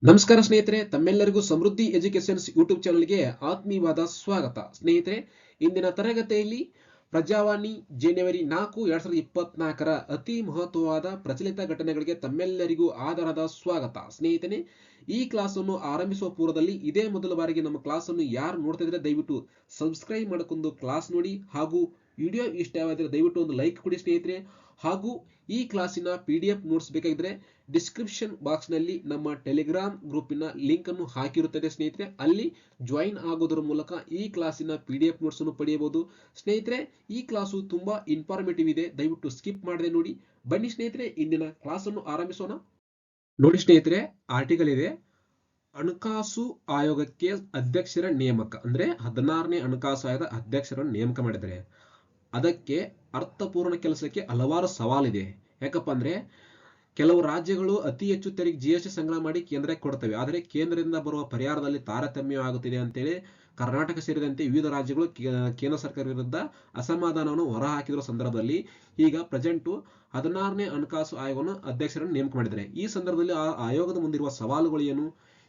ನಮಸ್ಕಾರ ಸ್ನೇಹಿತರೆ, ತಮ್ಮೆಲ್ಲರಿಗೂ ಸಮೃದ್ಧಿ ಎಜುಕೇಶನ್ಸ್ ಯೂಟ್ಯೂಬ್ ಚಾನಲ್ಗೆ ಆತ್ಮೀಯವಾದ ಸ್ವಾಗತ. ಸ್ನೇಹಿತರೆ, ಇಂದಿನ ತರಗತಿಯಲ್ಲಿ ಪ್ರಜಾವಾಣಿ ಜನವರಿ 4, 2024ರ ಅತಿ ಮಹತ್ವವಾದ ಪ್ರಚಲಿತ ಘಟನೆಗಳಿಗೆ ತಮ್ಮೆಲ್ಲರಿಗೂ ಆಧಾರದ ಸ್ವಾಗತ. ಸ್ನೇಹಿತರೆ, ಈ ಕ್ಲಾಸ್ ಅನ್ನು ಆರಂಭಿಸುವ ಪೂರ್ವದಲ್ಲಿ ಇದೇ ಮೊದಲ ಬಾರಿಗೆ ನಮ್ಮ ಕ್ಲಾಸ್ ಅನ್ನು ಯಾರು ನೋಡ್ತಾ ಇದ್ರೆ ದಯವಿಟ್ಟು ಸಬ್ಸ್ಕ್ರೈಬ್ ಮಾಡಿಕೊಂಡು ಕ್ಲಾಸ್ ನೋಡಿ, ಹಾಗೂ ವಿಡಿಯೋ ಇಷ್ಟವಾದರೆ ದಯವಿಟ್ಟು ಒಂದು ಲೈಕ್ ಕೊಡಿ ಸ್ನೇಹಿತರೆ. ಹಾಗೂ ಈ ಕ್ಲಾಸಿನ PDF ನೋಟ್ಸ್ ಬೇಕಾಗಿದ್ರೆ ಡಿಸ್ಕ್ರಿಪ್ಷನ್ ಬಾಕ್ಸ್ ನಲ್ಲಿ ನಮ್ಮ ಟೆಲಿಗ್ರಾಮ್ ಗ್ರೂಪಿನ ಲಿಂಕ್ ಅನ್ನು ಹಾಕಿರುತ್ತದೆ ಸ್ನೇಹಿತರೆ. ಅಲ್ಲಿ ಜಾಯಿನ್ ಆಗೋದ್ರ ಮೂಲಕ ಈ ಕ್ಲಾಸಿನ PDF ನೋಟ್ಸ್ ಅನ್ನು ಪಡೆಯಬಹುದು. ಸ್ನೇಹಿತರೆ, ಈ ಕ್ಲಾಸು ತುಂಬಾ ಇನ್ಫಾರ್ಮೇಟಿವ್ ಇದೆ, ದಯವಿಟ್ಟು ಸ್ಕಿಪ್ ಮಾಡದೆ ನೋಡಿ. ಬನ್ನಿ ಸ್ನೇಹಿತರೆ, ಇಂದಿನ ಕ್ಲಾಸ್ ಅನ್ನು ಆರಂಭಿಸೋಣ. ನೋಡಿ ಸ್ನೇಹಿತರೆ, ಆರ್ಟಿಕಲ್ ಇದೆ, ಹಣಕಾಸು ಆಯೋಗಕ್ಕೆ ಅಧ್ಯಕ್ಷರ ನೇಮಕ. ಅಂದ್ರೆ 16ನೇ ಹಣಕಾಸು ಆಯೋಗದ ಅಧ್ಯಕ್ಷರನ್ನು ನೇಮಕ ಮಾಡಿದ್ದಾರೆ. ಅದಕ್ಕೆ ಅರ್ಥಪೂರ್ಣ ಕೆಲಸಕ್ಕೆ ಹಲವಾರು ಸವಾಲಿದೆ. ಯಾಕಪ್ಪ ಅಂದ್ರೆ ಕೆಲವು ರಾಜ್ಯಗಳು ಅತಿ ಹೆಚ್ಚು ತೆರಿಗೆ GST ಸಂಗ್ರಹ ಮಾಡಿ ಕೇಂದ್ರಕ್ಕೆ ಕೊಡ್ತವೆ. ಆದರೆ ಕೇಂದ್ರದಿಂದ ಬರುವ ಪರಿಹಾರದಲ್ಲಿ ತಾರತಮ್ಯವಾಗುತ್ತಿದೆ ಅಂತೇಳಿ ಕರ್ನಾಟಕ ಸೇರಿದಂತೆ ವಿವಿಧ ರಾಜ್ಯಗಳು ಕೇಂದ್ರ ಸರ್ಕಾರ ವಿರುದ್ಧ ಅಸಮಾಧಾನವನ್ನು ಹೊರಹಾಕಿರುವ ಸಂದರ್ಭದಲ್ಲಿ ಈಗ ಪ್ರೆಸೆಂಟ್ 16ನೇ ಹಣಕಾಸು ಆಯೋಗವನ್ನು ಅಧ್ಯಕ್ಷರನ್ನು ನೇಮಕ ಮಾಡಿದ್ದಾರೆ. ಈ ಸಂದರ್ಭದಲ್ಲಿ ಆ ಆಯೋಗದ ಮುಂದಿರುವ ಸವಾಲುಗಳು ಏನು,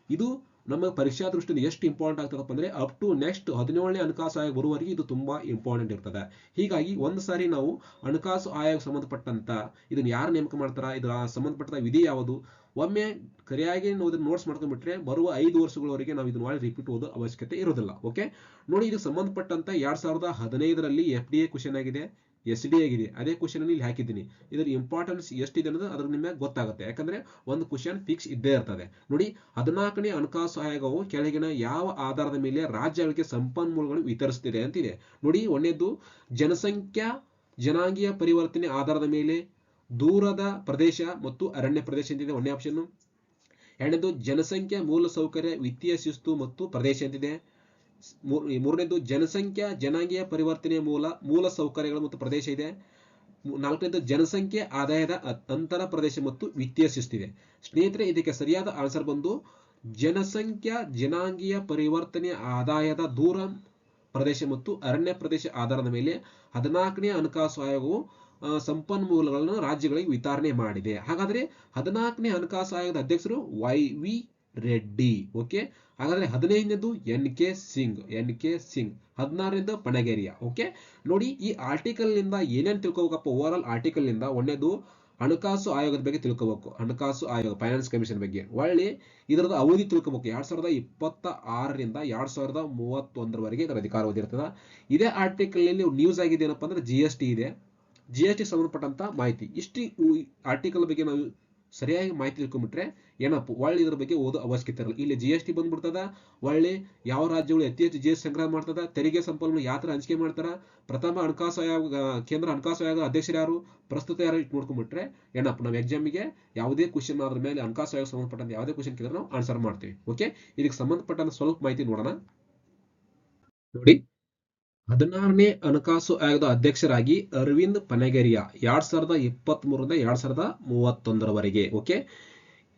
ಇದು ನಮ್ಮ ಪರೀಕ್ಷಾ ದೃಷ್ಟಿಯಿಂದ ಎಷ್ಟು ಇಂಪಾರ್ಟೆಂಟ್ ಆಗ್ತದಪ್ಪ ಅಂದ್ರೆ ಅಪ್ ಟು ನೆಕ್ಸ್ಟ್ 17ನೇ ಹಣಕಾಸು ಆಯೋಗ ಬರುವವರೆಗೆ ಇದು ತುಂಬಾ ಇಂಪಾರ್ಟೆಂಟ್ ಇರ್ತದೆ. ಹೀಗಾಗಿ ಒಂದು ಸಾರಿ ನಾವು ಹಣಕಾಸು ಆಯೋಗ ಸಂಬಂಧಪಟ್ಟಂತ ಇದನ್ನ ಯಾರು ನೇಮಕ ಮಾಡ್ತಾರ, ಇದರ ಸಂಬಂಧಪಟ್ಟ ವಿಧಿ ಯಾವುದು, ಒಮ್ಮೆ ಸರಿಯಾಗಿ ನಾವು ಇದನ್ನ ನೋಟ್ಸ್ ಮಾಡ್ಕೊಂಡ್ಬಿಟ್ರೆ ಬರುವ 5 ವರ್ಷಗಳವರೆಗೆ ನಾವು ಇದನ್ನ ರಿಪೀಟ್ ಓದೋ ಅವಶ್ಯಕತೆ ಇರೋದಿಲ್ಲ. ಓಕೆ ನೋಡಿ, ಇದು ಸಂಬಂಧಪಟ್ಟಂತ 2015ರಲ್ಲಿ FDA ಕ್ವಶನ್ ಆಗಿದೆ, SD ಆಗಿದೆ. ಅದೇ ಕ್ವಶನ್ ಅನ್ನು ಇಲ್ಲಿ ಹಾಕಿದ್ದೀನಿ. ಇದರ ಇಂಪಾರ್ಟೆನ್ಸ್ ಎಷ್ಟಿದೆ ಅನ್ನೋದು ಅದ್ರ ನಿಮಗೆ ಗೊತ್ತಾಗುತ್ತೆ. ಯಾಕಂದ್ರೆ ಒಂದು ಕ್ವಶನ್ ಫಿಕ್ಸ್ ಇದ್ದೇ ಇರ್ತದೆ. ನೋಡಿ, 14ನೇ ಹಣಕಾಸು ಆಯೋಗವು ಕೆಳಗಿನ ಯಾವ ಆಧಾರದ ಮೇಲೆ ರಾಜ್ಯಗಳಿಗೆ ಸಂಪನ್ಮೂಲಗಳನ್ನು ವಿತರಿಸುತ್ತಿದೆ ಅಂತಿದೆ. ನೋಡಿ, ಒಂದನೇದು ಜನಾಂಗೀಯ ಪರಿವರ್ತನೆ ಆಧಾರದ ಮೇಲೆ ದೂರದ ಪ್ರದೇಶ ಮತ್ತು ಅರಣ್ಯ ಪ್ರದೇಶ ಅಂತಿದೆ, ಒಂದನೇ ಆಪ್ಷನ್. ಎರಡನೇದು ಜನಸಂಖ್ಯಾ ಮೂಲ ಸೌಕರ್ಯ, ವಿತ್ತೀಯ ಶಿಸ್ತು ಮತ್ತು ಪ್ರದೇಶ ಅಂತಿದೆ. ಮೂರನೇದು ಜನಾಂಗೀಯ ಪರಿವರ್ತನೆಯ ಮೂಲ ಸೌಕರ್ಯಗಳು ಮತ್ತು ಪ್ರದೇಶ ಇದೆ. ನಾಲ್ಕನೇದು ಜನಸಂಖ್ಯೆ ಆದಾಯದ ಅಂತರ ಪ್ರದೇಶ ಮತ್ತು ವಿತ್ತೀಯ ಶಿಸ್ತಿದೆ. ಸ್ನೇಹಿತರೆ, ಇದಕ್ಕೆ ಸರಿಯಾದ ಆನ್ಸರ್ ಬಂದು ಜನಾಂಗೀಯ ಪರಿವರ್ತನೆ ಆದಾಯದ ದೂರ ಪ್ರದೇಶ ಮತ್ತು ಅರಣ್ಯ ಪ್ರದೇಶ ಆಧಾರದ ಮೇಲೆ 14ನೇ ಹಣಕಾಸು ಆಯೋಗವು ಸಂಪನ್ಮೂಲಗಳನ್ನು ರಾಜ್ಯಗಳಿಗೆ ವಿತರಣೆ ಮಾಡಿದೆ. ಹಾಗಾದ್ರೆ 14ನೇ ಹಣಕಾಸು ಆಯೋಗದ ಅಧ್ಯಕ್ಷರು YV ರೆಡ್ಡಿ. ಓಕೆ, ಹಾಗಾದ್ರೆ 15ನೇದು NK ಸಿಂಗ್. 16ನೇದು ಪಣಗೇರಿಯ. ಓಕೆ ನೋಡಿ, ಈ ಆರ್ಟಿಕಲ್ ನಿಂದ ಏನೇನು ತಿಳ್ಕೋಬೇಕಪ್ಪ, ಓವರ್ ಆಲ್ ಆರ್ಟಿಕಲ್ ನಿಂದ ಒಂದೇದು ಹಣಕಾಸು ಆಯೋಗದ ಬಗ್ಗೆ ತಿಳ್ಕೋಬೇಕು, ಹಣಕಾಸು ಆಯೋಗ ಫೈನಾನ್ಸ್ ಕಮಿಷನ್ ಬಗ್ಗೆ. ಒಳ್ಳೆ ಇದರದ ಅವಧಿ ತಿಳ್ಕೋಬೇಕು, 2026ರಿಂದ 2031ರವರೆಗೆ ಇದರ ಅಧಿಕಾರಾವಧಿ ಇರ್ತದೆ. ಇದೇ ಆರ್ಟಿಕಲ್ ನಲ್ಲಿ ನ್ಯೂಸ್ ಆಗಿದೆ ಏನಪ್ಪಾ ಅಂದ್ರೆ GST ಇದೆ, GST ಸಂಬಂಧಪಟ್ಟಂತ ಮಾಹಿತಿ. ಇಷ್ಟು ಆರ್ಟಿಕಲ್ ಬಗ್ಗೆ ನಾವು ಸರಿಯಾಗಿ ಮಾಹಿತಿ ತಿಳ್ಕೊಂಡ್ಬಿಟ್ರೆ ಏನಪ್ಪ ಒಳ್ಳೆ ಇದ್ರ ಬಗ್ಗೆ ಓದೋ ಅವಶ್ಯಕತೆ ಇರಲ್ಲ. ಇಲ್ಲಿ GST ಬಂದ್ಬಿಡ್ತದ, ಒಳ್ಳೆ ಯಾವ ರಾಜ್ಯಗಳು ಅತಿ ಹೆಚ್ಚು GST ಸಂಗ್ರಹ ಮಾಡ್ತದ, ತೆರಿಗೆ ಸಂಪನ್ಮೂಲ ಯಾವ ತರ ಹಂಚಿಕೆ ಮಾಡ್ತಾರ, ಪ್ರಥಮ ಹಣಕಾಸು ಆಯೋಗ ಕೇಂದ್ರ ಹಣಕಾಸು ಆಯೋಗ ಅಧ್ಯಕ್ಷರು ಯಾರು, ಪ್ರಸ್ತುತ ಯಾರು ಇಟ್ಟು ನೋಡ್ಕೊಂಡ್ಬಿಟ್ರೆ ಏನಪ್ಪ ನಾವು ಎಕ್ಸಾಮಿಗೆ ಯಾವುದೇ ಕ್ವಶನ್ ಅದ್ರ ಮೇಲೆ ಹಣಕಾಸು ಆಯೋಗ ಸಂಬಂಧಪಟ್ಟಂತ ಯಾವುದೇ ಕ್ವಶನ್ ಕೇಳಿದ್ರೆ ನಾವು ಆನ್ಸರ್ ಮಾಡ್ತೀವಿ. ಓಕೆ, ಇದಕ್ಕೆ ಸಂಬಂಧಪಟ್ಟಂತ ಸ್ವಲ್ಪ ಮಾಹಿತಿ ನೋಡೋಣ. ನೋಡಿ, 16ನೇ ಹಣಕಾಸು ಆಯೋಗದ ಅಧ್ಯಕ್ಷರಾಗಿ ಅರವಿಂದ್ ಪನಗೇರಿಯಾ 2023ರಿಂದ 2031ರವರೆಗೆ. ಓಕೆ,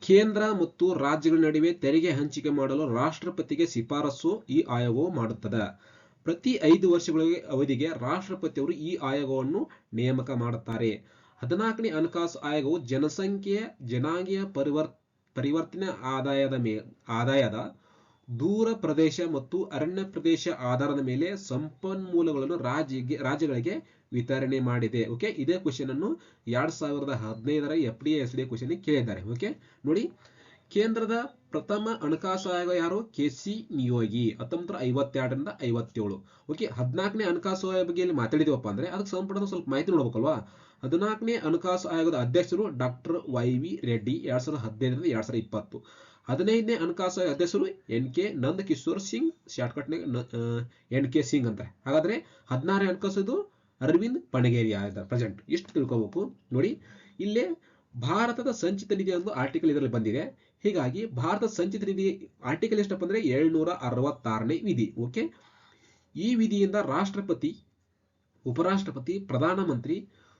ಕೇಂದ್ರ ಮತ್ತು ರಾಜ್ಯಗಳ ನಡುವೆ ತೆರಿಗೆ ಹಂಚಿಕೆ ಮಾಡಲು ರಾಷ್ಟ್ರಪತಿಗೆ ಶಿಫಾರಸು ಈ ಆಯೋಗವು ಮಾಡುತ್ತದೆ. ಪ್ರತಿ 5 ವರ್ಷಗಳ ಅವಧಿಗೆ ರಾಷ್ಟ್ರಪತಿಯವರು ಈ ಆಯೋಗವನ್ನು ನೇಮಕ ಮಾಡುತ್ತಾರೆ. 14ನೇ ಹಣಕಾಸು ಆಯೋಗವು ಜನಾಂಗೀಯ ಪರಿವರ್ತನೆ ಆದಾಯದ ದೂರ ಪ್ರದೇಶ ಮತ್ತು ಅರಣ್ಯ ಪ್ರದೇಶ ಆಧಾರದ ಮೇಲೆ ಸಂಪನ್ಮೂಲಗಳನ್ನು ರಾಜ್ಯಗಳಿಗೆ ವಿತರಣೆ ಮಾಡಿದೆ. ಓಕೆ, ಇದೇ ಕ್ವಶನ್ ಅನ್ನು 2015ರ FDA SD ಕ್ವಶನ್ ಕೇಳಿದ್ದಾರೆ. ಓಕೆ ನೋಡಿ, ಕೇಂದ್ರದ ಪ್ರಥಮ ಹಣಕಾಸು ಆಯೋಗ ಯಾರು, KC ನಿಯೋಗಿ, 1952ರಿಂದ 57. ಓಕೆ, 14ನೇ ಹಣಕಾಸು ಆಯೋಗ ಬಗ್ಗೆ ಇಲ್ಲಿ ಮಾತಾಡಿದೀವಪ್ಪ ಅಂದ್ರೆ ಅದಕ್ಕೆ ಸಂಬಂಧಪಟ್ಟ ಸ್ವಲ್ಪ ಮಾಹಿತಿ ನೋಡ್ಬೇಕಲ್ವಾ. 14ನೇ ಹಣಕಾಸು ಆಯೋಗದ ಅಧ್ಯಕ್ಷರು ಡಾಕ್ಟರ್ YV ರೆಡ್ಡಿ 2015ರಿಂದ 2020. 15ನೇ ಹಣಕಾಸು ಆಯೋಗ ಅಧ್ಯಕ್ಷರು NK ನಂದ್ ಕಿಶೋರ್ ಸಿಂಗ್, ಶಾರ್ಟ್ಕಟ್ NK ಸಿಂಗ್ ಅಂತ. ಹಾಗಾದ್ರೆ 16ನೇ ಹಣಕಾಸು ಅರವಿಂದ್ ಪಣಗೇರಿಯಾ ಪ್ರೆಸೆಂಟ್. ಇಷ್ಟು ತಿಳ್ಕೋಬೇಕು. ನೋಡಿ, ಇಲ್ಲೇ ಭಾರತದ ಸಂಚಿತ ನಿಧಿ ಒಂದು ಆರ್ಟಿಕಲ್ ಇದರಲ್ಲಿ ಬಂದಿದೆ. ಹೀಗಾಗಿ ಭಾರತದ ಸಂಚಿತ ನಿಧಿ ಆರ್ಟಿಕಲ್ ಎಷ್ಟಪ್ಪ ಅಂದ್ರೆ 766ನೇ ವಿಧಿ. ಓಕೆ, ಈ ವಿಧಿಯಿಂದ ರಾಷ್ಟ್ರಪತಿ, ಉಪರಾಷ್ಟ್ರಪತಿ, ಪ್ರಧಾನಮಂತ್ರಿ,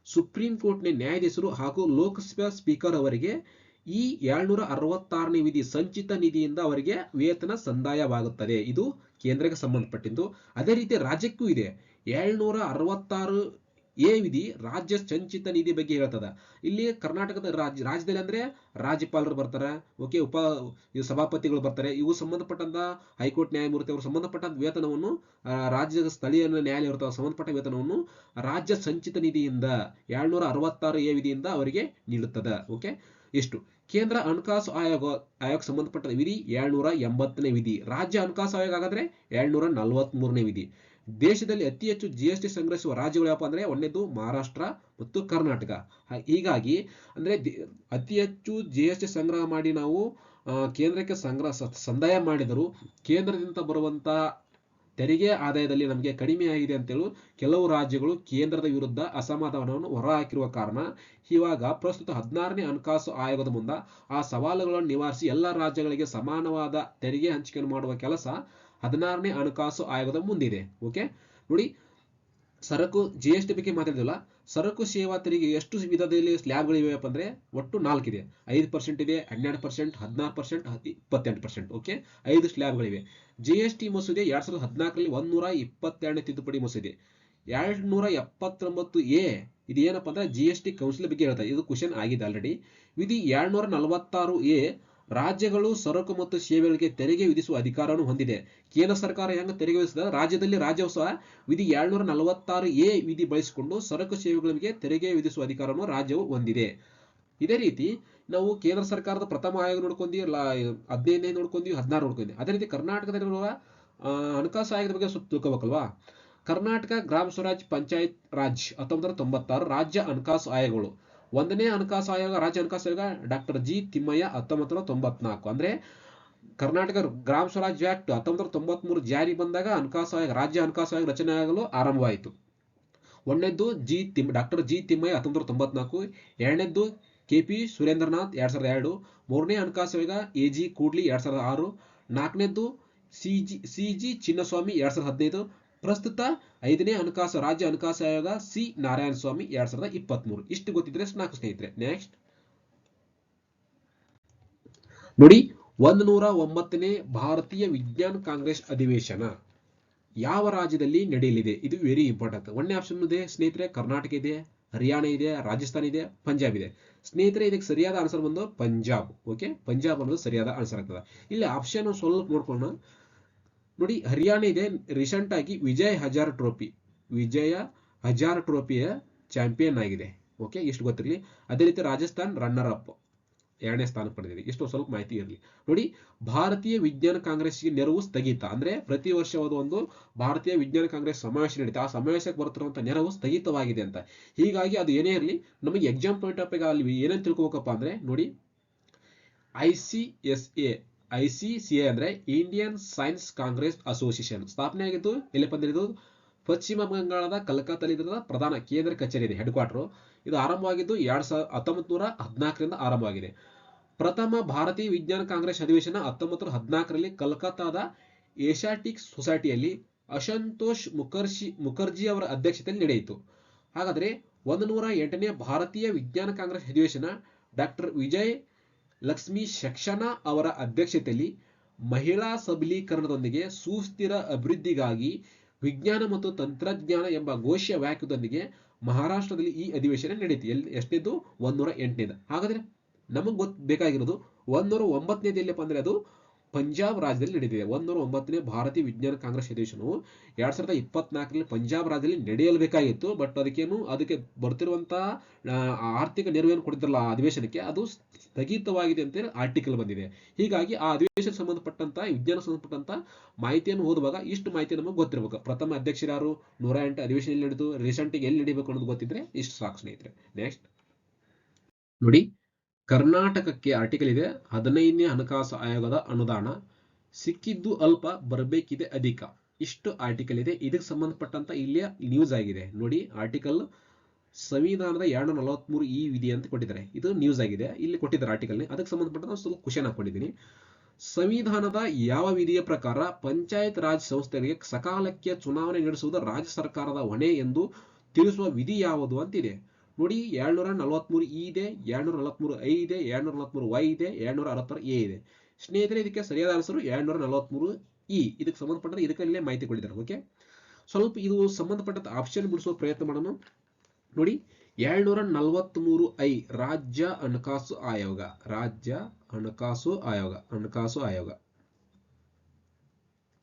ಸುಪ್ರೀಂ ಕೋರ್ಟ್ನ ನ್ಯಾಯಾಧೀಶರು ಹಾಗೂ ಲೋಕಸಭಾ ಸ್ಪೀಕರ್ ಅವರಿಗೆ ಈ 766ನೇ ವಿಧಿ ಸಂಚಿತ ನಿಧಿಯಿಂದ ಅವರಿಗೆ ವೇತನ ಸಂದಾಯವಾಗುತ್ತದೆ. ಇದು ಕೇಂದ್ರಕ್ಕೆ ಸಂಬಂಧಪಟ್ಟಿದ್ದು. ಅದೇ ರೀತಿ ರಾಜ್ಯಕ್ಕೂ ಇದೆ. 766 ಎ ವಿಧಿ ರಾಜ್ಯ ಸಂಚಿತ ನಿಧಿ ಬಗ್ಗೆ ಹೇಳ್ತದ. ಇಲ್ಲಿ ಕರ್ನಾಟಕದ ರಾಜ್ಯದಲ್ಲಿ ಅಂದ್ರೆ ರಾಜ್ಯಪಾಲರು ಬರ್ತಾರೆ, ಓಕೆ, ಸಭಾಪತಿಗಳು ಬರ್ತಾರೆ. ಇವು ಸಂಬಂಧಪಟ್ಟಂತ ಹೈಕೋರ್ಟ್ ನ್ಯಾಯಮೂರ್ತಿ ಅವರು ಸಂಬಂಧಪಟ್ಟ ವೇತನವನ್ನು ರಾಜ್ಯದ ಸ್ಥಳೀಯ ನ್ಯಾಯಾಲಯ ಇರ್ತಾವ ಸಂಬಂಧಪಟ್ಟ ವೇತನವನ್ನು ರಾಜ್ಯ ಸಂಚಿತ ನಿಧಿಯಿಂದ 266 ಎ ವಿಧಿಯಿಂದ ಅವರಿಗೆ ನೀಡುತ್ತದೆ. ಓಕೆ, ಇಷ್ಟು. ಕೇಂದ್ರ ಹಣಕಾಸು ಆಯೋಗ ಸಂಬಂಧಪಟ್ಟ ವಿಧಿ 280ನೇ ವಿಧಿ. ರಾಜ್ಯ ಹಣಕಾಸು ಆಯೋಗ ಹಾಗಾದ್ರೆ 243ನೇ ವಿಧಿ. ದೇಶದಲ್ಲಿ ಅತಿ ಹೆಚ್ಚು GST ಸಂಗ್ರಹಿಸುವ ರಾಜ್ಯಗಳು ಯಾವಪ್ಪ ಅಂದ್ರೆ ಒಂದನೇದು ಮಹಾರಾಷ್ಟ್ರ ಮತ್ತು ಕರ್ನಾಟಕ. ಹೀಗಾಗಿ ಅಂದ್ರೆ ಅತಿ ಹೆಚ್ಚು GST ಸಂಗ್ರಹ ಮಾಡಿ ನಾವು ಕೇಂದ್ರಕ್ಕೆ ಸಂದಾಯ ಮಾಡಿದರೂ ಕೇಂದ್ರದಿಂದ ಬರುವಂತ ತೆರಿಗೆ ಆದಾಯದಲ್ಲಿ ನಮಗೆ ಕಡಿಮೆ ಆಗಿದೆ ಅಂತೇಳಿ ಕೆಲವು ರಾಜ್ಯಗಳು ಕೇಂದ್ರದ ವಿರುದ್ಧ ಅಸಮಾಧಾನವನ್ನು ಹೊರಹಾಕಿರುವ ಕಾರಣ ಇವಾಗ ಪ್ರಸ್ತುತ 16ನೇ ಹಣಕಾಸು ಆಯೋಗದ ಮುಂದೆ ಆ ಸವಾಲುಗಳನ್ನು ನಿವಾರಿಸಿ ಎಲ್ಲ ರಾಜ್ಯಗಳಿಗೆ ಸಮಾನವಾದ ತೆರಿಗೆ ಹಂಚಿಕೆ ಮಾಡುವ ಕೆಲಸ 16ನೇ ಹಣಕಾಸು ಆಯೋಗದ ಮುಂದಿದೆ. ಓಕೆ, ನೋಡಿ, ಸರಕು GST ಬಗ್ಗೆ ಮಾತಾಡಿದಿಲ್ಲ. ಸರಕು ಸೇವಾ ತೆರಿಗೆ ಎಷ್ಟು ವಿಧದಲ್ಲಿ ಸ್ಲ್ಯಾಬ್ಗಳಿವೆಯಪ್ಪ ಅಂದ್ರೆ ಒಟ್ಟು 4 ಇದೆ. 5% ಇದೆ, 12%, 16%, 28%. ಓಕೆ, 5 ಸ್ಲ್ಯಾಬ್ಗಳಿವೆ. GST ಮಸೂದೆ 2014ರಲ್ಲಿ 122ನೇ ತಿದ್ದುಪಡಿ ಮಸೂದೆ 279A ಇದು ಏನಪ್ಪಾ ಅಂದ್ರೆ GST ಕೌನ್ಸಿಲ್ ಬಗ್ಗೆ ಹೇಳ್ತಾರೆ. ಇದು ಕ್ವಶನ್ ಆಗಿದೆ ಆಲ್ರೆಡಿ. ವಿಧಿ 246A ರಾಜ್ಯಗಳು ಸರಕು ಮತ್ತು ಸೇವೆಗಳಿಗೆ ತೆರಿಗೆ ವಿಧಿಸುವ ಅಧಿಕಾರವನ್ನು ಹೊಂದಿದೆ. ಕೇಂದ್ರ ಸರ್ಕಾರ ಹೆಂಗ ತೆರಿಗೆ ವಿಧಿಸಿದ ರಾಜ್ಯದಲ್ಲಿ ರಾಜ್ಯವು ಸಹ ವಿಧಿ 246A ವಿಧಿ ಬಳಸಿಕೊಂಡು ಸರಕು ಸೇವೆಗಳಿಗೆ ತೆರಿಗೆ ವಿಧಿಸುವ ಅಧಿಕಾರವನ್ನು ರಾಜ್ಯವು ಹೊಂದಿದೆ. ಇದೇ ರೀತಿ ನಾವು ಕೇಂದ್ರ ಸರ್ಕಾರದ ಪ್ರಥಮ ಆಯೋಗ ನೋಡ್ಕೊಂಡ್ವಿ, 15 ನೋಡ್ಕೊಂಡ್ವಿ, 16 ನೋಡ್ಕೊಂಡ್ವಿ. ಅದೇ ರೀತಿ ಕರ್ನಾಟಕದಲ್ಲಿರುವ ಹಣಕಾಸು ಆಯೋಗದ ಬಗ್ಗೆ ಸ್ವಲ್ಪ ತಿಳ್ಕೋಬೇಕಲ್ವಾ. ಕರ್ನಾಟಕ ಗ್ರಾಮ ಸ್ವರಾಜ್ ಪಂಚಾಯತ್ ರಾಜ್ 1996 ರಾಜ್ಯ ಹಣಕಾಸು ಆಯೋಗಗಳು. 1ನೇ ಹಣಕಾಸು ಆಯೋಗ ರಾಜ್ಯ ಹಣಕಾಸು ಆಯೋಗ ಡಾಕ್ಟರ್ ಜಿ ತಿಮ್ಮಯ್ಯ 1994. ಅಂದ್ರೆ ಕರ್ನಾಟಕ ಗ್ರಾಮ ಸ್ವರಾಜ್ ಆಕ್ಟ್ 1993 ಜಾರಿ ಬಂದಾಗ ಹಣಕಾಸು ಆಯೋಗ ರಾಜ್ಯ ಹಣಕಾಸು ಆಯೋಗ ರಚನೆ ಆಗಲು ಆರಂಭವಾಯಿತು. ಒಂದನೇದ್ದು ಡಾಕ್ಟರ್ ಜಿ ತಿಮ್ಮಯ್ಯ 1994, ಎರಡನೇದ್ದು KP ಸುರೇಂದ್ರನಾಥ್ 2002, ಮೂರನೇ ಹಣಕಾಸು ಆಯೋಗ AG ಕೂಡ್ಲಿ 2006, ನಾಲ್ಕನೇದ್ದು CG ಚಿನ್ನಸ್ವಾಮಿ 2015, ಪ್ರಸ್ತುತ 5ನೇ ರಾಜ್ಯ ಹಣಕಾಸು ಆಯೋಗ C ನಾರಾಯಣ ಸ್ವಾಮಿ 2023. ಇಷ್ಟು ಗೊತ್ತಿದ್ರೆ ಸಾಕು ಸ್ನೇಹಿತರೆ. ನೆಕ್ಸ್ಟ್ ನೋಡಿ, 109ನೇ ಭಾರತೀಯ ವಿಜ್ಞಾನ ಕಾಂಗ್ರೆಸ್ ಅಧಿವೇಶನ ಯಾವ ರಾಜ್ಯದಲ್ಲಿ ನಡೆಯಲಿದೆ? ಇದು ವೆರಿ ಇಂಪಾರ್ಟೆಂಟ್. 1ನೇ ಆಪ್ಷನ್ ಇದೆ ಸ್ನೇಹಿತರೆ, ಕರ್ನಾಟಕ ಇದೆ, ಹರಿಯಾಣ ಇದೆ, ರಾಜಸ್ಥಾನ ಇದೆ, ಪಂಜಾಬ್ ಇದೆ. ಸ್ನೇಹಿತರೆ ಇದಕ್ಕೆ ಸರಿಯಾದ ಆನ್ಸರ್ ಬಂದು ಪಂಜಾಬ್. ಓಕೆ, ಪಂಜಾಬ್ ಅನ್ನೋದು ಸರಿಯಾದ ಆನ್ಸರ್ ಆಗ್ತದೆ. ಇಲ್ಲಿ ಆಪ್ಷನ್ ಸ್ವಲ್ಪ ನೋಡ್ಕೊಳ್ಳೋಣ. ನೋಡಿ, ಹರಿಯಾಣ ಇದೆ, ರೀಸೆಂಟ್ ಆಗಿ ವಿಜಯ್ ಹಜಾರ್ ಟ್ರೋಫಿಯ ಚಾಂಪಿಯನ್ ಆಗಿದೆ. ಓಕೆ, ಇಷ್ಟು ಗೊತ್ತಿರಲಿ. ಅದೇ ರೀತಿ ರಾಜಸ್ಥಾನ್ ರನ್ನರ್ ಅಪ್ 2ನೇ ಸ್ಥಾನ ಪಡೆದಿದೆ. ಇಷ್ಟು ಸ್ವಲ್ಪ ಮಾಹಿತಿ ಇರಲಿ. ನೋಡಿ, ಭಾರತೀಯ ವಿಜ್ಞಾನ ಕಾಂಗ್ರೆಸ್ಗೆ ನೆರವು ಸ್ಥಗಿತ. ಅಂದ್ರೆ ಪ್ರತಿ ವರ್ಷ ಒಂದು ಭಾರತೀಯ ವಿಜ್ಞಾನ ಕಾಂಗ್ರೆಸ್ ಸಮಾವೇಶ ನಡೀತಾ, ಆ ಸಮಾವೇಶಕ್ಕೆ ಬರ್ತಿರುವಂತಹ ನೆರವು ಸ್ಥಗಿತವಾಗಿದೆ ಅಂತ. ಹೀಗಾಗಿ ಅದು ಏನೇ ಇರಲಿ, ನಮಗೆ ಎಕ್ಸಾಮ್ ಪಾಯಿಂಟ್ ಆಫ್ ಅಲ್ಲಿ ಏನೇನು ತಿಳ್ಕೋಬೇಕಪ್ಪ ಅಂದ್ರೆ ನೋಡಿ, ICCA ಅಂದ್ರೆ ಇಂಡಿಯನ್ ಸೈನ್ಸ್ ಕಾಂಗ್ರೆಸ್ ಅಸೋಸಿಯೇಷನ್ ಸ್ಥಾಪನೆ ಆಗಿದ್ದು ಎಲ್ಲಿ ಬಂದಿರೋದು? ಪಶ್ಚಿಮ ಬಂಗಾಳದ ಕಲ್ಕತ್ತಾದಲ್ಲಿ ಇದರ ಪ್ರಧಾನ ಕೇಂದ್ರ ಕಚೇರಿ ಇದೆ, ಹೆಡ್ ಕ್ವಾರ್ಟರ್. ಇದು ಆರಂಭವಾಗಿದ್ದು 1914ರಿಂದ ಆರಂಭವಾಗಿದೆ. ಪ್ರಥಮ ಭಾರತೀಯ ವಿಜ್ಞಾನ ಕಾಂಗ್ರೆಸ್ ಅಧಿವೇಶನ 1914ರಲ್ಲಿ ಕಲ್ಕತ್ತಾದ ಏಷಿಯಾಟಿಕ್ ಸೊಸೈಟಿಯಲ್ಲಿ ಅಶಂತೋಷ್ ಮುಖರ್ಜಿ ಅವರ ಅಧ್ಯಕ್ಷತೆಯಲ್ಲಿ ನಡೆಯಿತು. ಹಾಗಾದ್ರೆ 108ನೇ ಭಾರತೀಯ ವಿಜ್ಞಾನ ಕಾಂಗ್ರೆಸ್ ಅಧಿವೇಶನ ಡಾಕ್ಟರ್ ವಿಜಯ್ ಲಕ್ಷ್ಮಿ ಸಕ್ಸೇನಾ ಅವರ ಅಧ್ಯಕ್ಷತೆಯಲ್ಲಿ ಮಹಿಳಾ ಸಬಲೀಕರಣದೊಂದಿಗೆ ಸುಸ್ಥಿರ ಅಭಿವೃದ್ಧಿಗಾಗಿ ವಿಜ್ಞಾನ ಮತ್ತು ತಂತ್ರಜ್ಞಾನ ಎಂಬ ಘೋಷ ವಾಕ್ಯದೊಂದಿಗೆ ಮಹಾರಾಷ್ಟ್ರದಲ್ಲಿ ಈ ಅಧಿವೇಶನ ನಡೆಯಿತು. ಎಷ್ಟನೇದು? 108ನೇದು. ಹಾಗಾದ್ರೆ ನಮಗೆ ಬೇಕಾಗಿರೋದು 109ನೇದು ಎಲ್ಲಪ್ಪ ಅಂದ್ರೆ ಅದು ಪಂಜಾಬ್ ರಾಜ್ಯದಲ್ಲಿ ನಡೆದಿದೆ. 109ನೇ ಭಾರತೀಯ ವಿಜ್ಞಾನ ಕಾಂಗ್ರೆಸ್ ಅಧಿವೇಶನವು 2024ರಲ್ಲಿ ಪಂಜಾಬ್ ರಾಜ್ಯದಲ್ಲಿ ನಡೆಯಲೇಬೇಕಾಗಿತ್ತು. ಬಟ್ ಅದಕ್ಕೆ ಬರ್ತಿರುವಂತಹ ಆರ್ಥಿಕ ನೆರವೇನು ಕೊಡ್ತಿರಲ್ಲ ಆ ಅಧಿವೇಶನಕ್ಕೆ, ಅದು ಸ್ಥಗಿತವಾಗಿದೆ ಅಂತೇಳಿ ಆರ್ಟಿಕಲ್ ಬಂದಿದೆ. ಹೀಗಾಗಿ ಆ ಅಧಿವೇಶನ ಸಂಬಂಧಪಟ್ಟಂತ ವಿಜ್ಞಾನ ಸಂಬಂಧಪಟ್ಟಂತ ಮಾಹಿತಿಯನ್ನು ಓದುವಾಗ ಇಷ್ಟು ಮಾಹಿತಿ ನಮಗೆ ಗೊತ್ತಿರಬೇಕು. ಪ್ರಥಮ ಅಧ್ಯಕ್ಷರು ಯಾರು, 108 ಅಧಿವೇಶನ ಎಲ್ಲಿ ನಡೆದು, ರೀಸೆಂಟ್ ಎಲ್ಲಿ ನಡೀಬೇಕು ಅನ್ನೋದು ಗೊತ್ತಿದ್ರೆ ಇಷ್ಟು ಸಾಕು ಸ್ನೇಹಿತರೆ. ನೆಕ್ಸ್ಟ್ ನೋಡಿ, ಕರ್ನಾಟಕಕ್ಕೆ ಆರ್ಟಿಕಲ್ ಇದೆ, 15ನೇ ಹಣಕಾಸು ಆಯೋಗದ ಅನುದಾನ ಸಿಕ್ಕಿದ್ದು ಅಲ್ಪ, ಬರಬೇಕಿದೆ ಅಧಿಕ. ಇಷ್ಟು ಆರ್ಟಿಕಲ್ ಇದೆ. ಇದಕ್ಕೆ ಸಂಬಂಧಪಟ್ಟಂತ ಇಲ್ಲಿಯ ನ್ಯೂಸ್ ಆಗಿದೆ ನೋಡಿ. ಆರ್ಟಿಕಲ್ ಸಂವಿಧಾನದ 243 ಈ ವಿಧಿ ಅಂತ ಕೊಟ್ಟಿದ್ದಾರೆ. ಇದು ನ್ಯೂಸ್ ಆಗಿದೆ, ಇಲ್ಲಿ ಕೊಟ್ಟಿದ್ದಾರೆ ಆರ್ಟಿಕಲ್. ಅದಕ್ಕೆ ಸಂಬಂಧಪಟ್ಟ ಸ್ವಲ್ಪ ಕ್ವಶನ್ ಹಾಕೊಂಡಿದ್ದೀನಿ. ಸಂವಿಧಾನದ ಯಾವ ವಿಧಿಯ ಪ್ರಕಾರ ಪಂಚಾಯತ್ ರಾಜ್ ಸಂಸ್ಥೆಗಳಿಗೆ ಸಕಾಲಕ್ಕೆ ಚುನಾವಣೆ ನಡೆಸುವುದು ರಾಜ್ಯ ಸರ್ಕಾರದ ಹೊಣೆ ಎಂದು ತಿಳಿಸುವ ವಿಧಿ ಯಾವುದು ಅಂತಿದೆ ನೋಡಿ. 243 ಇದೆ, 243 ಇದೆ, 243 ಇದೆ, 266 ಇದೆ. ಸ್ನೇಹಿತರೆ ಇದಕ್ಕೆ ಸರಿಯಾದ ಆನ್ಸರ್ 243 ಇದಕ್ಕೆ ಸಂಬಂಧಪಟ್ಟ ಇದಕ್ಕೆ ಮಾಹಿತಿ ಕೊಟ್ಟಿದ್ದಾರೆ. ಓಕೆ, ಸ್ವಲ್ಪ ಇದು ಸಂಬಂಧಪಟ್ಟ ಆಪ್ಷನ್ ಬಿಡಿಸುವ ಪ್ರಯತ್ನ ಮಾಡೋಣ. ನೋಡಿ 743 ರಾಜ್ಯ ಹಣಕಾಸು ಆಯೋಗ, ರಾಜ್ಯ ಹಣಕಾಸು ಆಯೋಗ.